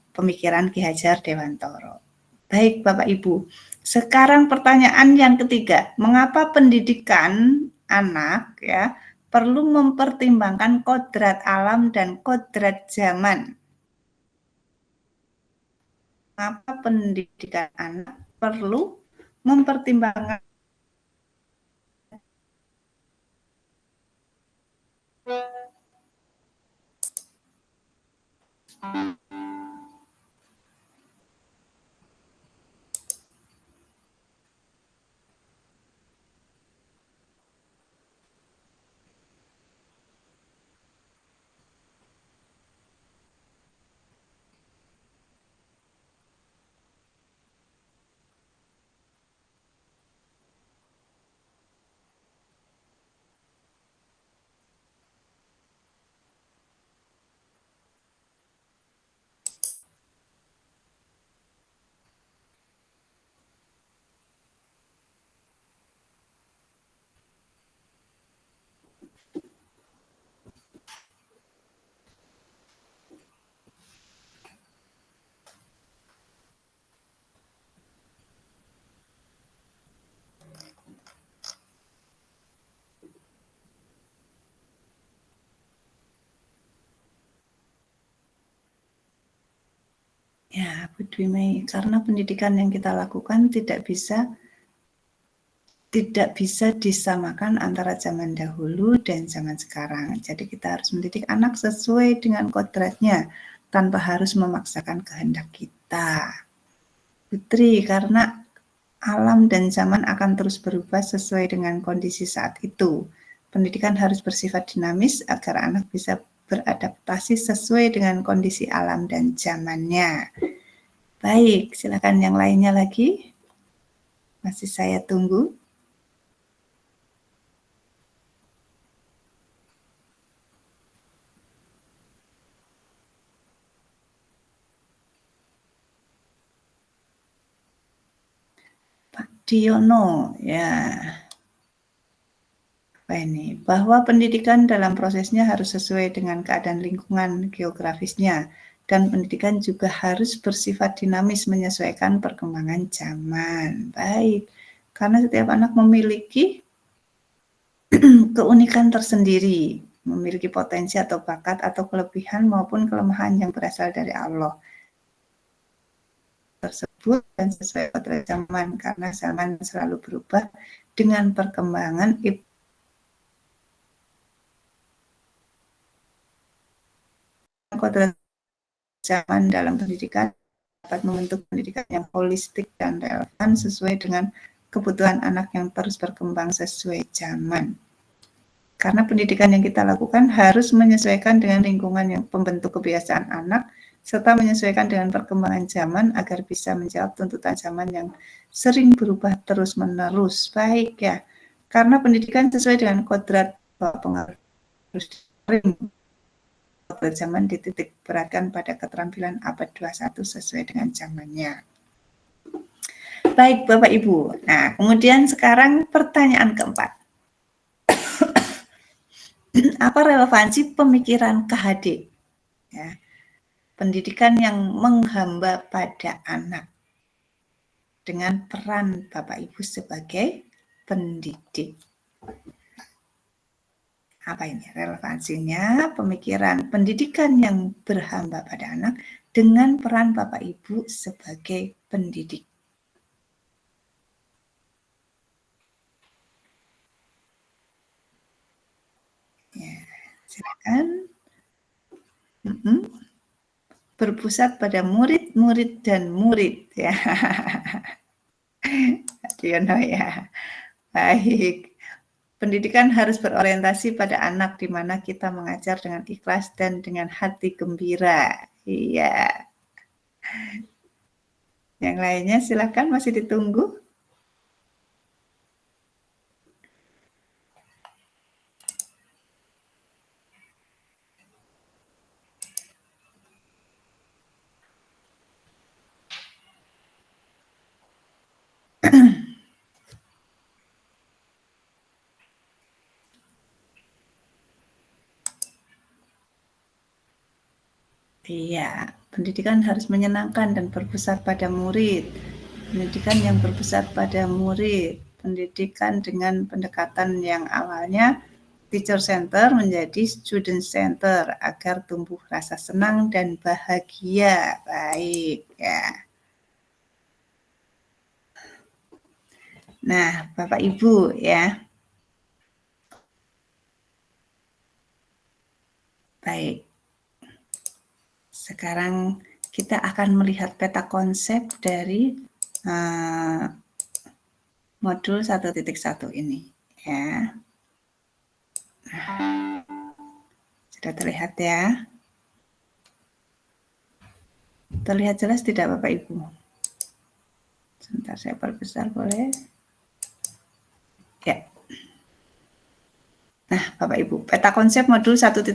pemikiran Ki Hajar Dewantoro. Baik Bapak Ibu, sekarang pertanyaan yang ketiga, mengapa pendidikan anak ya perlu mempertimbangkan kodrat alam dan kodrat zaman? Mengapa pendidikan anak perlu mempertimbangkan Ya, Bu Dwi Mei, karena pendidikan yang kita lakukan tidak bisa disamakan antara zaman dahulu dan zaman sekarang. Jadi kita harus mendidik anak sesuai dengan kodratnya tanpa harus memaksakan kehendak kita. Putri, karena alam dan zaman akan terus berubah sesuai dengan kondisi saat itu. Pendidikan harus bersifat dinamis agar anak bisa beradaptasi sesuai dengan kondisi alam dan zamannya. Baik, silakan yang lainnya lagi. Masih saya tunggu. Pak Diono, ya. Apa ini? Bahwa pendidikan dalam prosesnya harus sesuai dengan keadaan lingkungan geografisnya. Dan pendidikan juga harus bersifat dinamis menyesuaikan perkembangan zaman. Baik, karena setiap anak memiliki keunikan tersendiri, memiliki potensi atau bakat atau kelebihan maupun kelemahan yang berasal dari Allah tersebut dan sesuai kodrat zaman, karena zaman selalu berubah dengan perkembangan kodrat zaman dalam pendidikan dapat membentuk pendidikan yang holistik dan relevan sesuai dengan kebutuhan anak yang terus berkembang sesuai zaman. Karena pendidikan yang kita lakukan harus menyesuaikan dengan lingkungan yang pembentuk kebiasaan anak, serta menyesuaikan dengan perkembangan zaman agar bisa menjawab tuntutan zaman yang sering berubah terus-menerus. Baik ya, karena pendidikan sesuai dengan kodrat pengaruh kodrat zaman dititik beratkan pada keterampilan abad 21 sesuai dengan zamannya. Baik Bapak Ibu, nah kemudian sekarang pertanyaan keempat. Apa relevansi pemikiran KHD? Ya, pendidikan yang menghamba pada anak dengan peran Bapak Ibu sebagai pendidik. Apa ini relevansinya pemikiran pendidikan yang berhamba pada anak dengan peran Bapak Ibu sebagai pendidik? Ya, silakan. Berpusat pada murid-murid dan murid ya. Diono ya. Baik. Pendidikan harus berorientasi pada anak di mana kita mengajar dengan ikhlas dan dengan hati gembira. Iya. Yang lainnya silakan, masih ditunggu. Iya, pendidikan harus menyenangkan dan berpusat pada murid. Pendidikan yang berpusat pada murid, pendidikan dengan pendekatan yang awalnya teacher center menjadi student center agar tumbuh rasa senang dan bahagia. Baik ya. Nah, Bapak Ibu ya. Baik. Sekarang kita akan melihat peta konsep dari modul 1.1 ini ya. Nah, sudah terlihat ya? Terlihat jelas tidak Bapak Ibu? Sebentar saya perbesar boleh? Ya. Nah, Bapak Ibu, peta konsep modul 1.1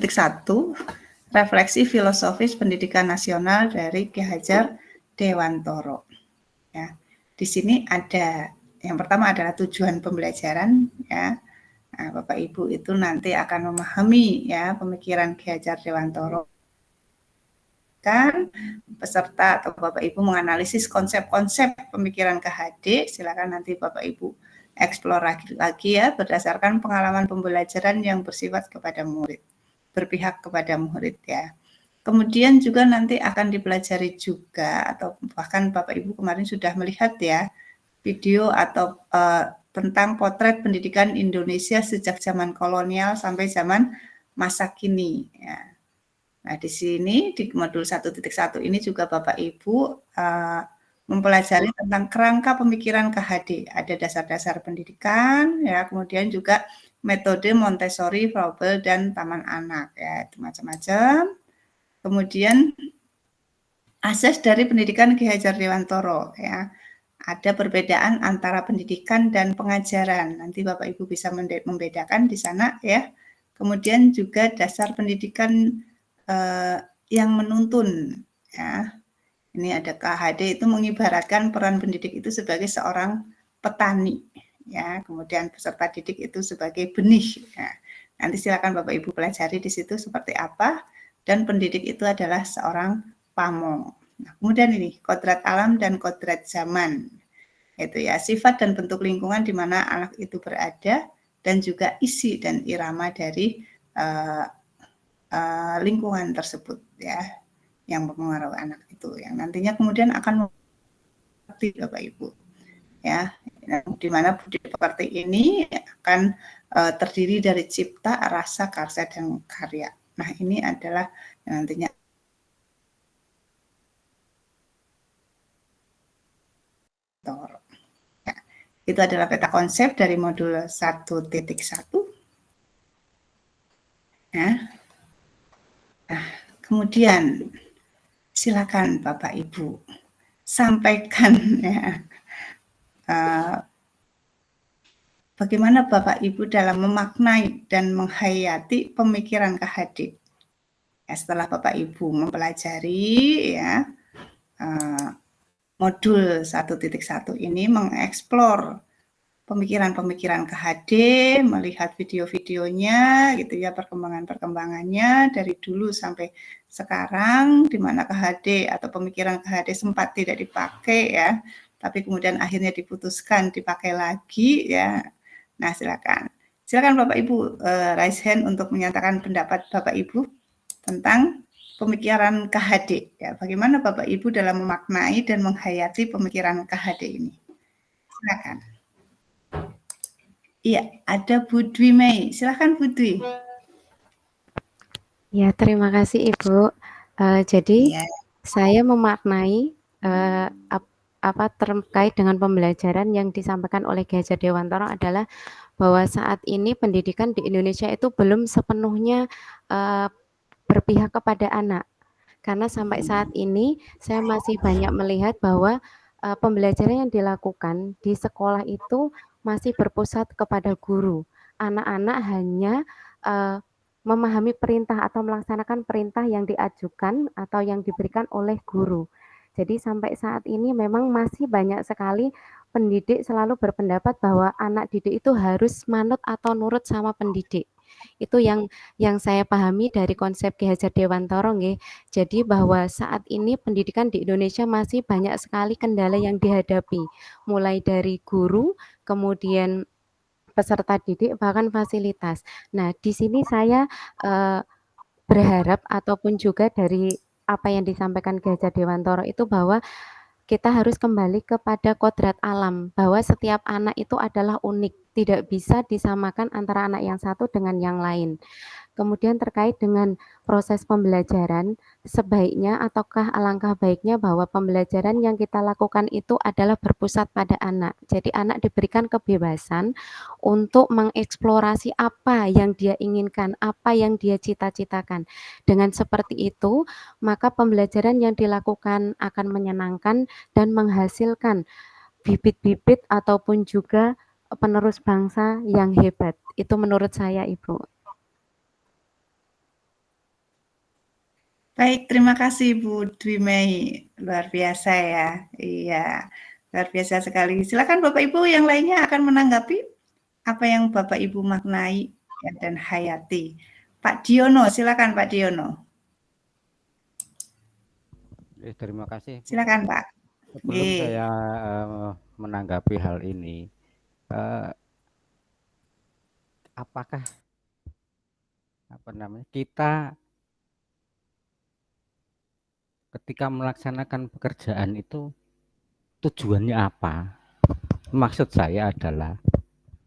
refleksi filosofis pendidikan nasional dari Ki Hajar Dewantoro. Ya, di sini ada yang pertama adalah tujuan pembelajaran. Ya, nah, Bapak Ibu itu nanti akan memahami ya pemikiran Ki Hajar Dewantoro. Kan peserta atau Bapak Ibu menganalisis konsep-konsep pemikiran KHD. Silakan nanti Bapak Ibu eksplor lagi ya berdasarkan pengalaman pembelajaran yang bersifat kepada murid. Berpihak kepada murid ya. Kemudian juga nanti akan dipelajari juga atau bahkan Bapak Ibu kemarin sudah melihat ya video atau tentang potret pendidikan Indonesia sejak zaman kolonial sampai zaman masa kini ya. Nah, di sini di modul 1.1 ini juga Bapak Ibu mempelajari tentang kerangka pemikiran KHD. Ada dasar-dasar pendidikan ya, kemudian juga metode Montessori, Froebel dan Taman Anak ya, itu macam-macam. Kemudian asas dari pendidikan Ki Hajar Dewantoro ya. Ada perbedaan antara pendidikan dan pengajaran. Nanti Bapak Ibu bisa membedakan di sana ya. Kemudian juga dasar pendidikan yang menuntun ya. Ini ada KHD itu mengibaratkan peran pendidik itu sebagai seorang petani ya. Kemudian peserta didik itu sebagai benih ya. Nanti silakan Bapak Ibu pelajari di situ seperti apa. Dan pendidik itu adalah seorang pamong. Nah, kemudian ini kodrat alam dan kodrat zaman, itu ya sifat dan bentuk lingkungan di mana anak itu berada dan juga isi dan irama dari lingkungan tersebut ya yang mempengaruhi anak itu, yang nantinya kemudian akan mengerti Bapak Ibu ya, di mana budi pekerti ini akan terdiri dari cipta, rasa, karsa dan karya. Nah, ini adalah yang nantinya ya, itu adalah peta konsep dari modul 1.1 ya. Nah, kemudian silakan Bapak Ibu sampaikan ya bagaimana Bapak Ibu dalam memaknai dan menghayati pemikiran KHD. Ya, setelah Bapak Ibu mempelajari ya modul 1.1 ini mengeksplor pemikiran-pemikiran KHD, melihat video-videonya gitu ya, perkembangan-perkembangannya dari dulu sampai sekarang, di mana KHD atau pemikiran KHD sempat tidak dipakai ya, tapi kemudian akhirnya diputuskan dipakai lagi ya. Nah, silakan Bapak Ibu raise hand untuk menyatakan pendapat Bapak Ibu tentang pemikiran KHD ya. Bagaimana Bapak Ibu dalam memaknai dan menghayati pemikiran KHD ini? Silakan. Iya, ada Bu Dwi Mei. Silakan Bu Dwi. Ya, terima kasih Ibu. Jadi ya, saya memaknai apa terkait dengan pembelajaran yang disampaikan oleh Ki Hajar Dewantoro adalah bahwa saat ini pendidikan di Indonesia itu belum sepenuhnya berpihak kepada anak. Karena sampai saat ini saya masih banyak melihat bahwa pembelajaran yang dilakukan di sekolah itu masih berpusat kepada guru. Anak-anak hanya memahami perintah atau melaksanakan perintah yang diajukan atau yang diberikan oleh guru. Jadi sampai saat ini memang masih banyak sekali pendidik selalu berpendapat bahwa anak didik itu harus manut atau nurut sama pendidik. Itu yang saya pahami dari konsep Ki Hajar Dewantoro nggih. Jadi bahwa saat ini pendidikan di Indonesia masih banyak sekali kendala yang dihadapi, mulai dari guru, kemudian peserta didik, bahkan fasilitas. Nah, di sini saya berharap ataupun juga dari apa yang disampaikan Ki Hajar Dewantoro itu bahwa kita harus kembali kepada kodrat alam, bahwa setiap anak itu adalah unik, tidak bisa disamakan antara anak yang satu dengan yang lain. Kemudian terkait dengan proses pembelajaran, sebaiknya ataukah alangkah baiknya bahwa pembelajaran yang kita lakukan itu adalah berpusat pada anak. Jadi anak diberikan kebebasan untuk mengeksplorasi apa yang dia inginkan, apa yang dia cita-citakan. Dengan seperti itu, maka pembelajaran yang dilakukan akan menyenangkan dan menghasilkan bibit-bibit ataupun juga penerus bangsa yang hebat. Itu menurut saya, Ibu. Baik, terima kasih Bu Dwi Mei. Luar biasa ya. Iya, luar biasa sekali. Silakan Bapak Ibu yang lainnya akan menanggapi apa yang Bapak Ibu maknai dan hayati. Pak Diono, silakan Pak Diono. Terima kasih. Silakan Pak. Sebelum saya menanggapi hal ini, apakah kita ketika melaksanakan pekerjaan itu tujuannya apa? Maksud saya adalah,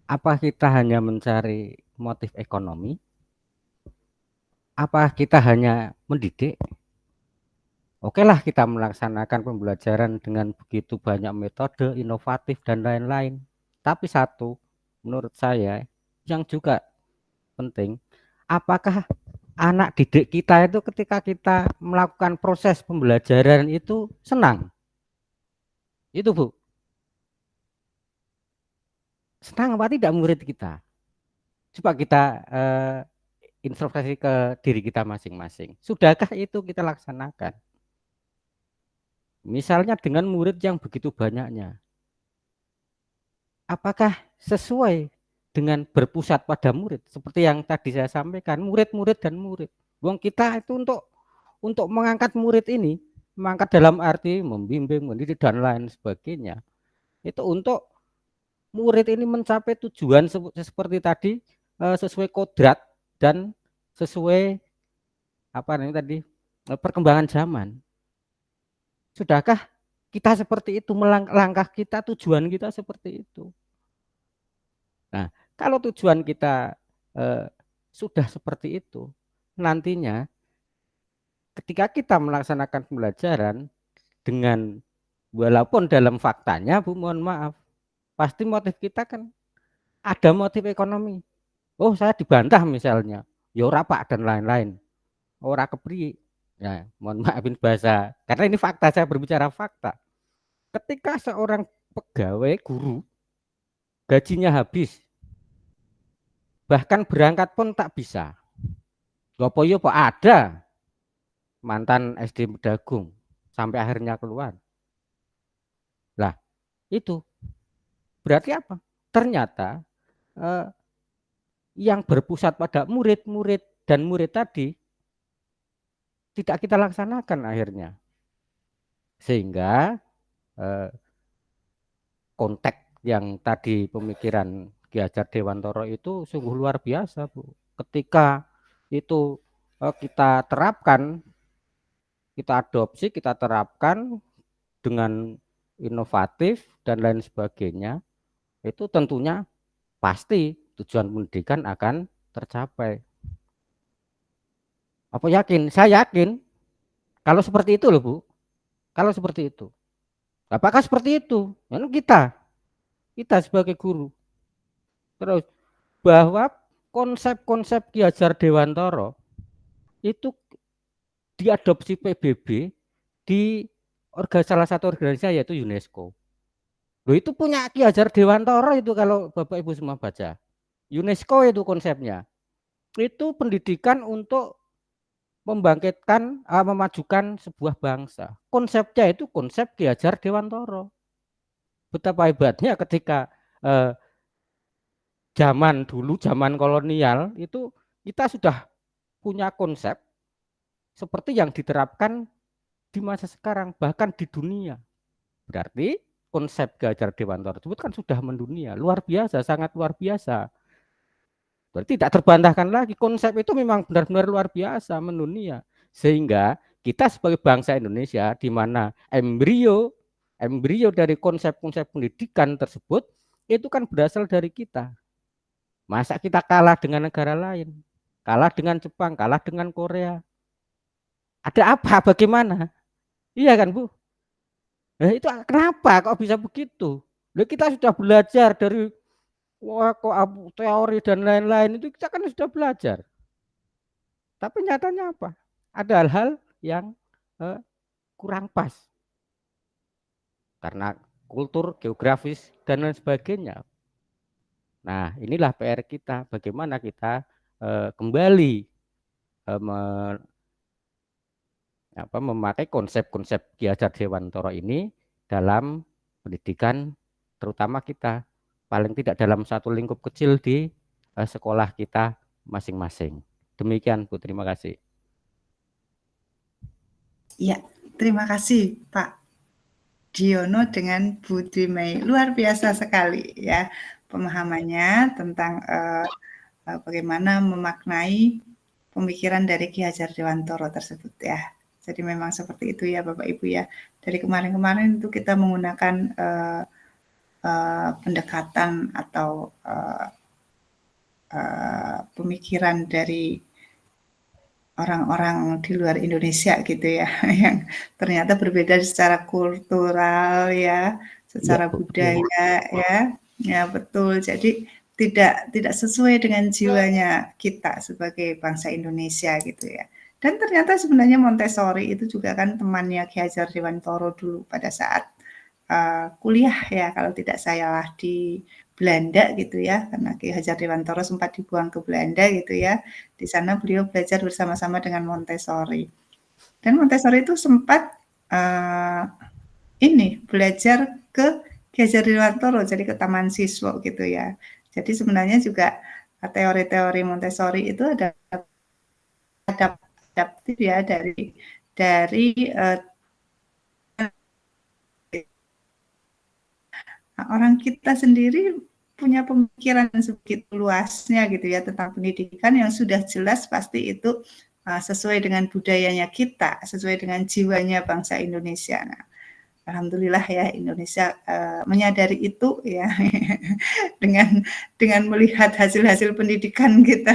apa kita hanya mencari motif ekonomi? Apa kita hanya mendidik? Oke lah, kita melaksanakan pembelajaran dengan begitu banyak metode, inovatif, dan lain-lain. Tapi satu, menurut saya, yang juga penting, apakah anak didik kita itu ketika kita melakukan proses pembelajaran itu senang? Itu Bu. Senang apa tidak murid kita? Coba kita introspeksi ke diri kita masing-masing. Sudahkah itu kita laksanakan? Misalnya dengan murid yang begitu banyaknya. Apakah sesuai dengan berpusat pada murid? Seperti yang tadi saya sampaikan, murid-murid dan murid. Wong kita itu untuk mengangkat murid ini, mengangkat dalam arti membimbing, mendidik dan lain sebagainya. Itu untuk murid ini mencapai tujuan seperti tadi, sesuai kodrat dan sesuai perkembangan zaman. Sudahkah kita seperti itu, langkah kita, tujuan kita seperti itu? Nah, kalau tujuan kita sudah seperti itu, nantinya ketika kita melaksanakan pembelajaran dengan, walaupun dalam faktanya Bu, mohon maaf, pasti motif kita kan ada motif ekonomi. Oh, saya dibantah misalnya, ya ora Pak dan lain-lain. Ora kepriye. Ya, mohon maafin bahasa, karena ini fakta, saya berbicara fakta. Ketika seorang pegawai guru gajinya habis, bahkan berangkat pun tak bisa. Gopo yo Pak ada mantan SD Medagung sampai akhirnya keluar. Lah, itu berarti apa? Ternyata yang berpusat pada murid-murid dan murid tadi tidak kita laksanakan akhirnya, sehingga konteks yang tadi pemikiran Ki Hajar Dewantara itu sungguh luar biasa Bu. Ketika itu kita terapkan, kita adopsi, kita terapkan dengan inovatif dan lain sebagainya, itu tentunya pasti tujuan pendidikan akan tercapai. Apa yakin? Saya yakin kalau seperti itu loh Bu. Kalau seperti itu. Apakah seperti itu? Kita sebagai guru. Terus bahwa konsep-konsep Ki Hajar Dewantara itu diadopsi PBB di salah satu organisasi yaitu UNESCO. Loh, itu punya Ki Hajar Dewantara itu, kalau Bapak Ibu semua baca. UNESCO itu konsepnya. Itu pendidikan untuk membangkitkan, memajukan sebuah bangsa. Konsepnya itu konsep Ki Hajar Dewantara. Betapa hebatnya ketika zaman dulu, zaman kolonial, itu kita sudah punya konsep seperti yang diterapkan di masa sekarang, bahkan di dunia. Berarti konsep Ki Hajar Dewantara tersebut kan sudah mendunia, luar biasa, sangat luar biasa. Berarti tidak terbantahkan lagi, konsep itu memang benar-benar luar biasa, mendunia. Sehingga kita sebagai bangsa Indonesia, di mana embrio dari konsep-konsep pendidikan tersebut, itu kan berasal dari kita. Masa kita kalah dengan negara lain? Kalah dengan Jepang, kalah dengan Korea? Ada apa? Bagaimana? Iya kan Bu? Nah, itu kenapa kok bisa begitu? Loh, kita sudah belajar dari teori dan lain-lain, itu kita kan sudah belajar. Tapi nyatanya apa? Ada hal-hal yang kurang pas. Karena kultur, geografis, dan lain sebagainya. Nah, inilah PR kita. Bagaimana kita kembali memakai konsep-konsep Ki Hajar Dewantara ini dalam pendidikan, terutama kita, paling tidak dalam satu lingkup kecil di sekolah kita masing-masing. Demikian Bu, terima kasih. Ya, terima kasih Pak Diono dengan Bu Dwi Mei. Luar biasa sekali ya pemahamannya tentang bagaimana memaknai pemikiran dari Ki Hajar Dewantara tersebut ya. Jadi memang seperti itu ya Bapak Ibu ya. Dari kemarin-kemarin itu kita menggunakan pendekatan atau pemikiran dari orang-orang di luar Indonesia gitu ya, yang ternyata berbeda secara kultural ya, secara budaya ya betul. Jadi tidak sesuai dengan jiwanya kita sebagai bangsa Indonesia gitu ya. Dan ternyata sebenarnya Montessori itu juga kan temannya Ki Hajar Dewantara dulu pada saat kuliah ya, kalau tidak salah di Belanda gitu ya, karena Ki Hajar Dewantara sempat dibuang ke Belanda gitu ya. Di sana beliau belajar bersama-sama dengan Montessori. Dan Montessori itu sempat belajar ke Ki Hajar Dewantara, jadi ke Taman Siswa gitu ya. Jadi sebenarnya juga teori-teori Montessori itu ada adaptif ya dari orang kita sendiri punya pemikiran sebegitu luasnya gitu ya tentang pendidikan yang sudah jelas pasti itu sesuai dengan budayanya kita, sesuai dengan jiwanya bangsa Indonesia. Nah, alhamdulillah ya Indonesia menyadari itu ya dengan melihat hasil-hasil pendidikan kita,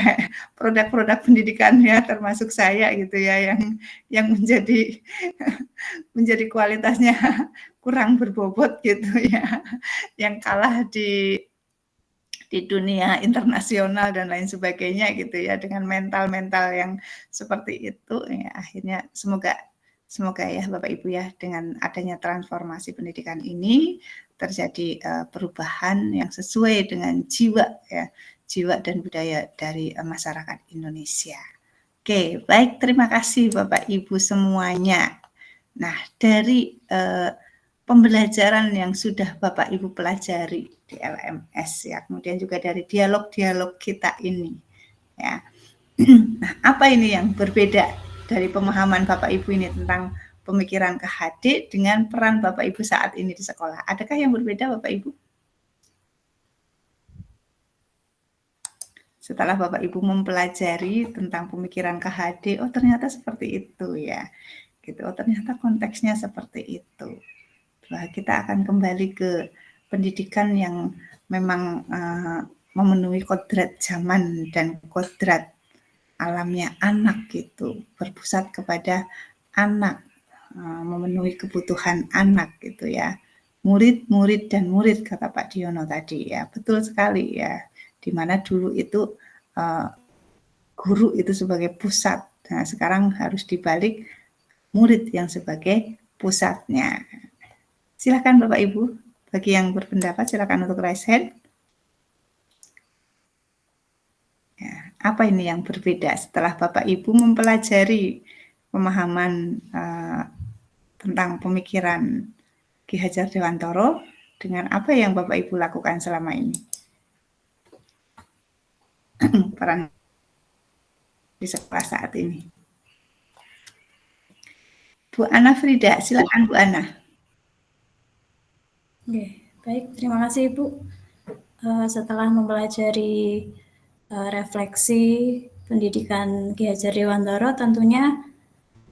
produk-produk pendidikannya termasuk saya gitu ya yang menjadi kualitasnya kurang berbobot gitu ya, yang kalah di dunia internasional dan lain sebagainya gitu ya, dengan mental-mental yang seperti itu ya. Akhirnya semoga ya Bapak Ibu ya, dengan adanya transformasi pendidikan ini terjadi perubahan yang sesuai dengan jiwa dan budaya dari masyarakat Indonesia. Oke, baik, terima kasih Bapak Ibu semuanya. Nah, dari pembelajaran yang sudah Bapak Ibu pelajari di LMS ya, kemudian juga dari dialog-dialog kita ini ya. Nah, apa ini yang berbeda dari pemahaman Bapak Ibu ini tentang pemikiran KHD dengan peran Bapak Ibu saat ini di sekolah? Adakah yang berbeda Bapak Ibu? Setelah Bapak Ibu mempelajari tentang pemikiran KHD, oh ternyata seperti itu ya. Gitu. Oh ternyata konteksnya seperti itu. Nah, kita akan kembali ke pendidikan yang memang memenuhi kodrat zaman dan kodrat alamnya anak gitu, berpusat kepada anak, memenuhi kebutuhan anak gitu ya. Murid dan murid kata Pak Diono tadi ya, betul sekali ya. Di mana dulu itu guru itu sebagai pusat. Nah, sekarang harus dibalik, murid yang sebagai pusatnya. Silakan Bapak Ibu, bagi yang berpendapat silakan untuk raise hand. Ya, apa ini yang berbeda setelah Bapak Ibu mempelajari pemahaman tentang pemikiran Ki Hajar Dewantara dengan apa yang Bapak Ibu lakukan selama ini? Peran di sekolah saat ini. Bu Ana Frida, silakan Bu Ana. Oke, baik, terima kasih Ibu. Setelah mempelajari refleksi pendidikan Ki Hajar Dewantara, tentunya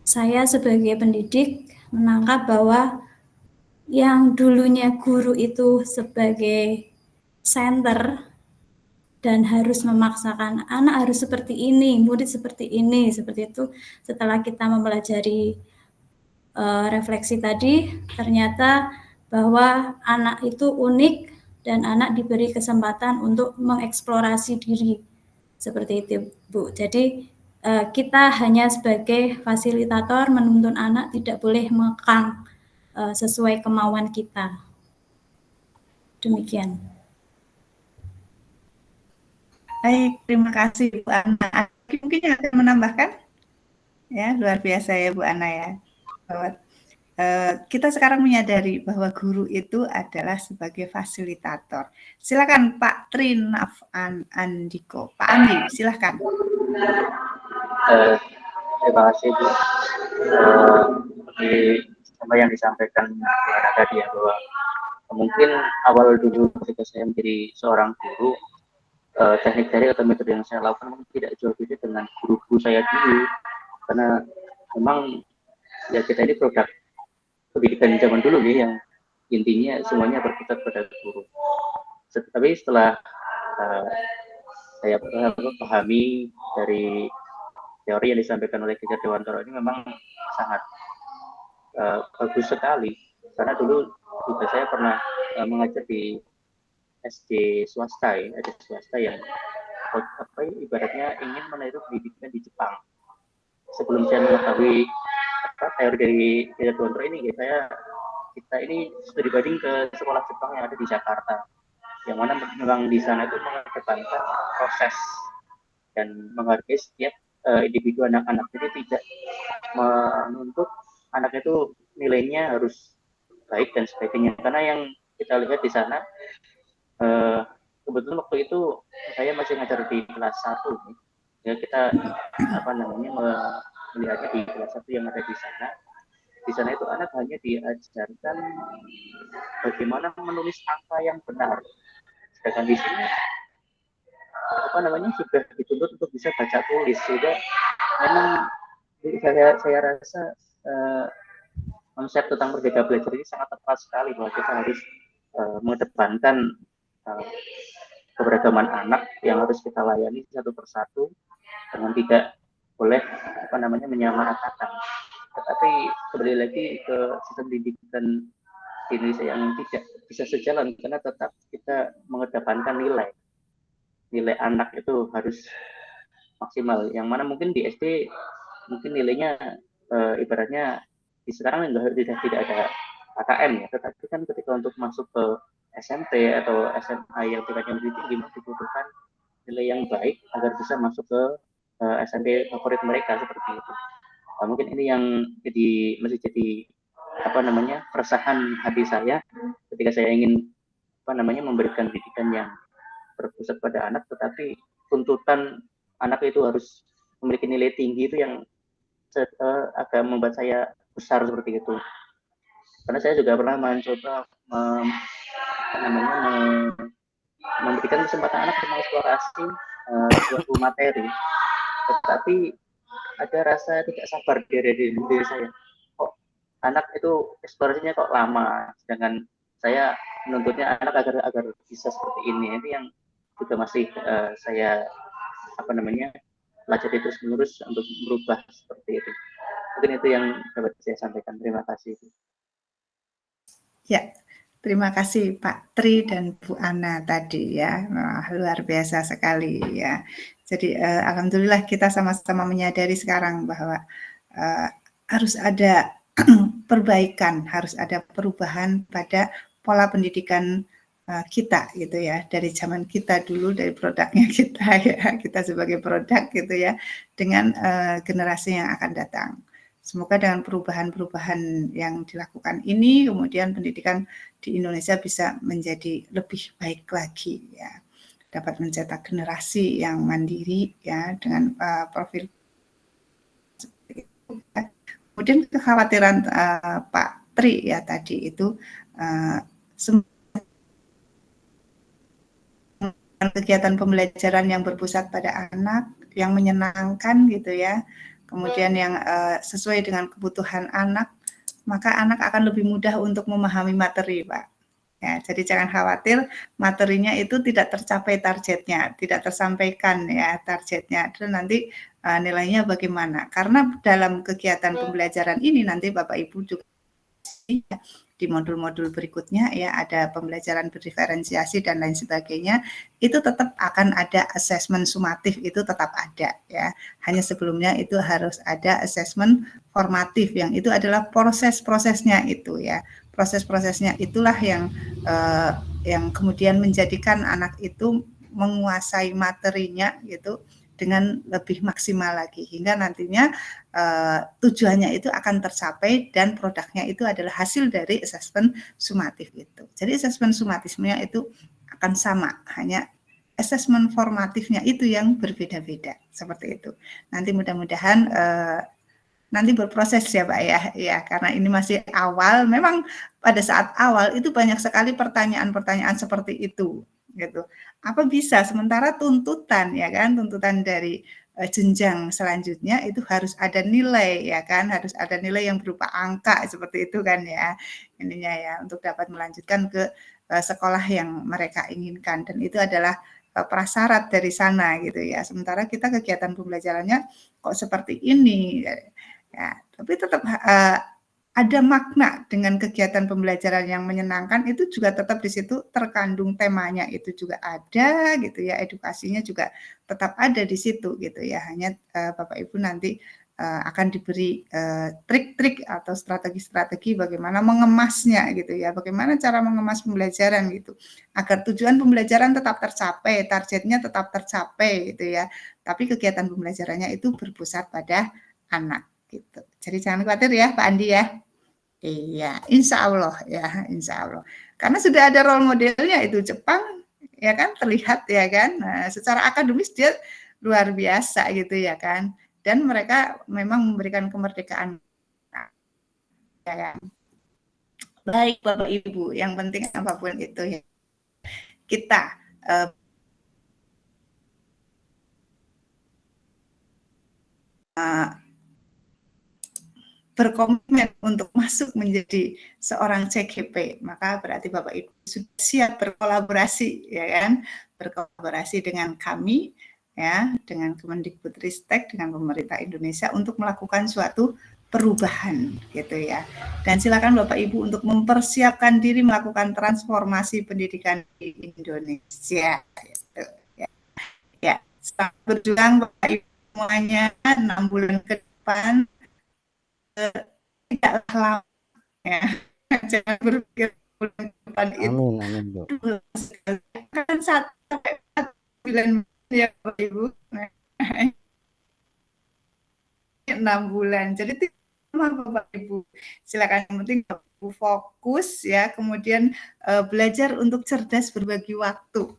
saya sebagai pendidik menangkap bahwa yang dulunya guru itu sebagai center dan harus memaksakan anak harus seperti ini, murid seperti ini, seperti itu. Setelah kita mempelajari refleksi tadi, ternyata bahwa anak itu unik dan anak diberi kesempatan untuk mengeksplorasi diri. Seperti itu, Bu. Jadi kita hanya sebagai fasilitator menuntun anak, tidak boleh mengekang sesuai kemauan kita. Demikian. Baik, terima kasih Bu Ana. Mungkin yang akan menambahkan? Ya, luar biasa ya Bu Ana ya. Bahwa kita sekarang menyadari bahwa guru itu adalah sebagai fasilitator. Silakan Pak Trinafan Andiko. Pak Andi, silakan. Terima kasih Bu. Seperti apa yang disampaikan Bu Ana tadi ya, bahwa mungkin awal dulu ketika saya menjadi seorang guru, teknik-teknik atau metode yang saya lakukan tidak jauh beda dengan guru-guru saya dulu, karena memang ya kita ini produk pendidikan zaman dulu nih, yang intinya semuanya berputar pada guru. Tapi setelah saya pahami dari teori yang disampaikan oleh Ki Dewantoro ini memang sangat bagus sekali, karena dulu juga saya pernah mengajar di SD swasta ya, ada swasta yang ibaratnya ingin meniru pendidikan di Jepang. Sebelum saya mengetahui teori dari Ki Dewantoro ini, ya, kita ini studi banding ke sekolah Jepang yang ada di Jakarta, yang mana memang di sana itu mengedepankan proses dan menghargai setiap individu anak-anak. Jadi tidak menuntut anak itu nilainya harus baik dan sebagainya. Karena yang kita lihat di sana, kebetulan waktu itu saya masih ngajar di kelas 1 nih. Ya, kita melihatnya di kelas 1 yang ada di sana. Di sana itu anak hanya diajarkan bagaimana menulis angka yang benar. Sedangkan di sini sudah dituntut untuk bisa baca tulis. Sehingga memang saya rasa konsep tentang Merdeka Belajar ini sangat tepat sekali, bahwa kita harus mengedepankan keberagaman anak yang harus kita layani satu persatu dengan tidak boleh menyamaratakan. Tetapi kembali lagi ke sistem pendidikan di Indonesia yang tidak bisa sejalan, karena tetap kita mengedepankan nilai anak itu harus maksimal, yang mana mungkin di SD mungkin nilainya ibaratnya di sekarang tidak ada KKM ya, tetapi kan ketika untuk masuk ke SMP atau SMA yang tingkatnya lebih tinggi, dibutuhkan nilai yang baik agar bisa masuk ke SMP favorit mereka seperti itu. Nah, mungkin ini yang masih jadi keresahan hati saya ketika saya ingin memberikan pendidikan yang berpusat pada anak, tetapi tuntutan anak itu harus memiliki nilai tinggi, itu yang agak membuat saya besar seperti itu. Karena saya juga pernah mencoba memberikan kesempatan anak untuk mengeksplorasi suatu materi, tetapi ada rasa tidak sabar dari diri saya. Kok anak itu eksplorasinya kok lama, sedangkan saya menuntutnya anak agar bisa seperti ini. Ini yang juga masih saya pelajari terus menerus untuk merubah seperti itu. Mungkin itu yang dapat saya sampaikan. Terima kasih. Ya, terima kasih Pak Tri dan Bu Ana tadi ya. Luar biasa sekali ya. Jadi alhamdulillah kita sama-sama menyadari sekarang bahwa harus ada perbaikan, harus ada perubahan pada pola pendidikan kita gitu ya, dari zaman kita dulu, dari produknya kita ya, kita sebagai produk gitu ya, dengan generasi yang akan datang. Semoga dengan perubahan-perubahan yang dilakukan ini, kemudian pendidikan di Indonesia bisa menjadi lebih baik lagi ya, dapat mencetak generasi yang mandiri ya, dengan profil. Kemudian kekhawatiran Pak Tri ya tadi itu kegiatan pembelajaran yang berpusat pada anak, yang menyenangkan gitu ya, kemudian yang sesuai dengan kebutuhan anak, maka anak akan lebih mudah untuk memahami materi, Pak. Ya, jadi jangan khawatir materinya itu tidak tercapai targetnya, tidak tersampaikan ya targetnya, dan nanti nilainya bagaimana. Karena dalam kegiatan pembelajaran ini nanti Bapak Ibu juga di modul-modul berikutnya ya, ada pembelajaran berdiferensiasi dan lain sebagainya, itu tetap akan ada asesmen sumatif, itu tetap ada ya. Hanya sebelumnya itu harus ada asesmen formatif, yang itu adalah proses-prosesnya itu ya. Proses-prosesnya itulah yang kemudian menjadikan anak itu menguasai materinya gitu dengan lebih maksimal lagi, hingga nantinya tujuannya itu akan tercapai dan produknya itu adalah hasil dari asesmen sumatif itu. Jadi asesmen sumatifnya itu akan sama, hanya asesmen formatifnya itu yang berbeda-beda seperti itu. Nanti mudah-mudahan nanti berproses ya Pak ya, karena ini masih awal. Memang pada saat awal itu banyak sekali pertanyaan-pertanyaan seperti itu gitu. Apa bisa, sementara tuntutan ya kan, tuntutan dari jenjang selanjutnya itu harus ada nilai ya kan, harus ada nilai yang berupa angka seperti itu kan ya ininya ya untuk dapat melanjutkan ke sekolah yang mereka inginkan dan itu adalah prasyarat dari sana gitu ya. Sementara kita kegiatan pembelajarannya kok seperti ini ya, tapi tetap ada makna dengan kegiatan pembelajaran yang menyenangkan itu juga tetap di situ terkandung temanya itu juga ada gitu ya, edukasinya juga tetap ada di situ gitu ya. Hanya Bapak Ibu nanti akan diberi trik-trik atau strategi-strategi bagaimana mengemasnya gitu ya, bagaimana cara mengemas pembelajaran gitu agar tujuan pembelajaran tetap tercapai, targetnya tetap tercapai gitu ya. Tapi kegiatan pembelajarannya itu berpusat pada anak gitu. Jadi jangan khawatir ya Pak Andi ya. Iya, insya Allah ya, insya Allah. Karena sudah ada role modelnya itu Jepang, ya kan terlihat ya kan. Nah, secara akademis dia luar biasa gitu ya kan. Dan mereka memang memberikan kemerdekaan. Ya kan? Baik Bapak Ibu, yang penting apapun itu ya kita berkomitmen untuk masuk menjadi seorang CGP, maka berarti Bapak Ibu sudah siap berkolaborasi, ya kan? Berkolaborasi dengan kami, ya, dengan Kemendikbudristek, dengan pemerintah Indonesia untuk melakukan suatu perubahan, gitu ya. Dan silakan Bapak Ibu untuk mempersiapkan diri melakukan transformasi pendidikan di Indonesia. Gitu, ya. Ya, selamat berjuang Bapak Ibu semuanya 6 bulan ke depan. Tidaklah lama ya. Jangan berpikir bulan depan itu. Amin, Bu. Kan 1-4 bulan ya Bapak Ibu. 6 bulan. Jadi tidak lama Bapak Ibu. Silakan yang penting Bapak Ibu fokus ya, kemudian belajar untuk cerdas berbagi waktu.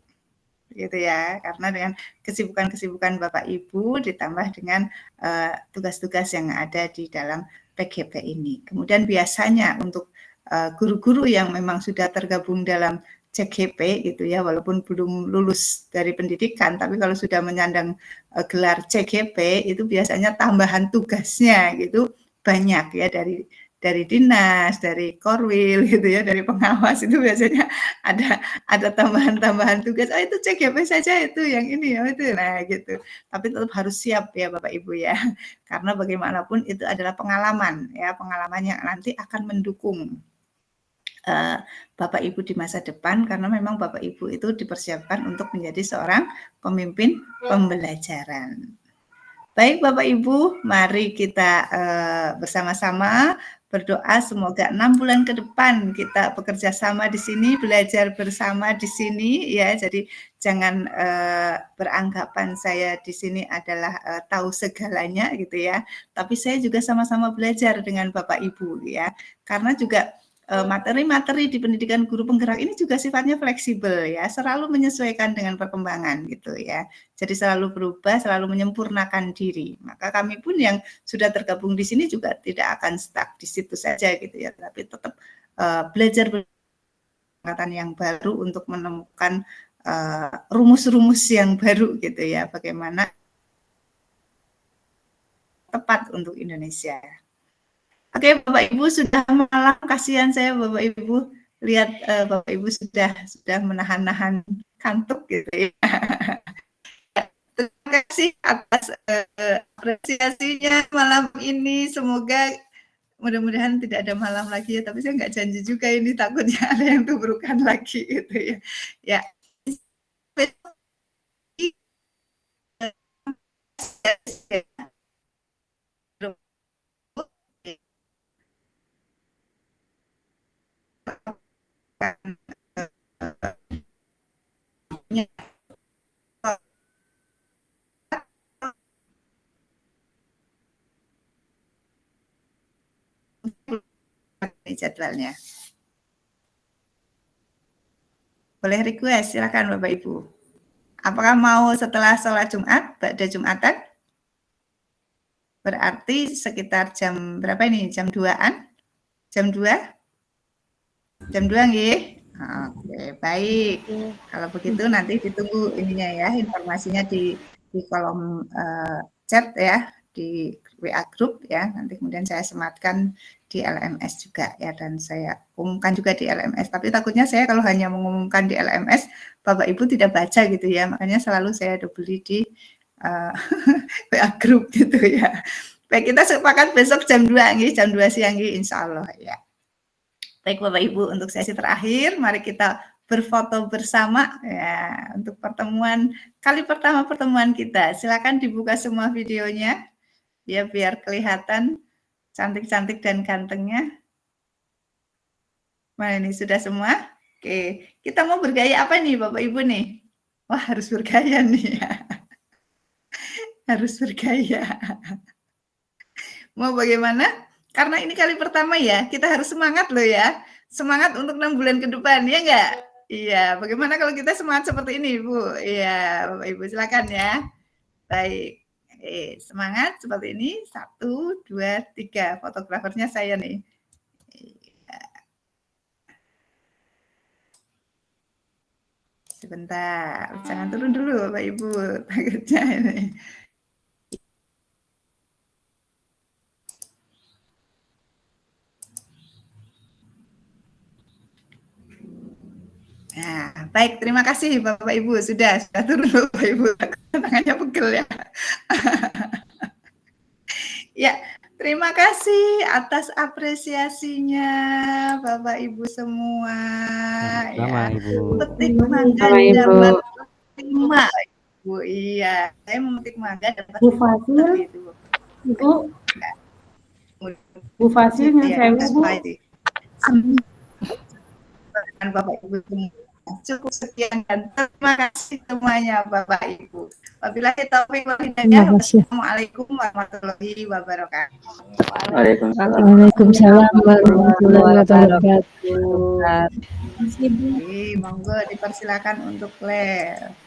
Gitu ya, karena dengan kesibukan-kesibukan Bapak Ibu ditambah dengan tugas-tugas yang ada di dalam PGP ini. Kemudian biasanya untuk guru-guru yang memang sudah tergabung dalam CGP gitu ya, walaupun belum lulus dari pendidikan, tapi kalau sudah menyandang gelar CGP itu biasanya tambahan tugasnya gitu banyak ya dari dinas, dari korwil gitu ya, dari pengawas itu biasanya ada tambahan-tambahan tugas. Oh itu CGP saja itu yang ini ya itu. Nah gitu. Tapi tetap harus siap ya Bapak Ibu ya. Karena bagaimanapun itu adalah pengalaman ya, pengalaman yang nanti akan mendukung Bapak Ibu di masa depan karena memang Bapak Ibu itu dipersiapkan untuk menjadi seorang pemimpin pembelajaran. Baik Bapak Ibu, mari kita bersama-sama berdoa semoga 6 bulan ke depan kita bekerja sama di sini, belajar bersama di sini ya. Jadi jangan beranggapan saya di sini adalah tahu segalanya gitu ya. Tapi saya juga sama-sama belajar dengan Bapak Ibu ya. Karena juga materi-materi di pendidikan guru penggerak ini juga sifatnya fleksibel ya, selalu menyesuaikan dengan perkembangan gitu ya. Jadi selalu berubah, selalu menyempurnakan diri. Maka kami pun yang sudah tergabung di sini juga tidak akan stuck di situ saja gitu ya, tapi tetap belajar pendekatan yang baru untuk menemukan rumus-rumus yang baru gitu ya, bagaimana tepat untuk Indonesia. Oke, Bapak Ibu sudah malam, kasihan saya Bapak Ibu lihat Bapak Ibu sudah menahan-nahan kantuk gitu ya. Terima kasih atas apresiasinya malam ini. Semoga mudah-mudahan tidak ada malam lagi ya, tapi saya nggak janji juga ini, takutnya ada yang tubrukan lagi gitu ya. Ya. Jadwalnya. Boleh request, silakan Bapak Ibu. Apakah mau setelah sholat Jumat, pada Jumatan? Berarti sekitar jam berapa ini? Jam 2-an? Jam 2? Jam 2 nggih? Oke, baik. Kalau begitu nanti ditunggu ininya ya, informasinya di di kolom chat ya, di WA group ya, nanti kemudian saya sematkan di LMS juga ya, dan saya umumkan juga di LMS. Tapi takutnya saya kalau hanya mengumumkan di LMS, Bapak Ibu tidak baca gitu ya, makanya selalu saya beli di WA group gitu ya. Baik, kita sepakat besok jam 2 jam 2 siang insya Allah ya. Baik Bapak Ibu, untuk sesi terakhir, mari kita berfoto bersama ya, untuk pertemuan kali pertama pertemuan kita. Silakan dibuka semua videonya ya, biar kelihatan cantik-cantik dan gantengnya. Mana ini sudah semua? Oke, kita mau bergaya apa nih Bapak Ibu nih? Wah, harus bergaya nih ya. Harus bergaya. Mau bagaimana? Karena ini kali pertama ya, kita harus semangat loh ya. Semangat untuk 6 bulan ke depan, ya enggak? Iya, bagaimana kalau kita semangat seperti ini, Bu? Iya, Bapak Ibu silakan ya. Baik. Semangat seperti ini. 1, 2, 3. Fotografernya saya nih. Sebentar, jangan turun dulu Bapak Ibu. Takutnya ini. Nah, baik, terima kasih Bapak Ibu, sudah turun Bapak Ibu, tangannya pegel ya. Ya, terima kasih atas apresiasinya Bapak Ibu semua. Sama ya. Ibu. Petik mangga dapat 5, Ibu. Iya, saya memetik mangga dapat Bu Fasil, itu. Ibu. Bu Fasil yang saya Bu. Bapak Ibu semua. Cukup sekian dan terima kasih semuanya Bapak Ibu. Wabillahi taufiq wal hidayah. Wassalamualaikum warahmatullahi wabarakatuh. Waalaikumsalam warahmatullahi wabarakatuh. Monggo dipersilakan untuk live.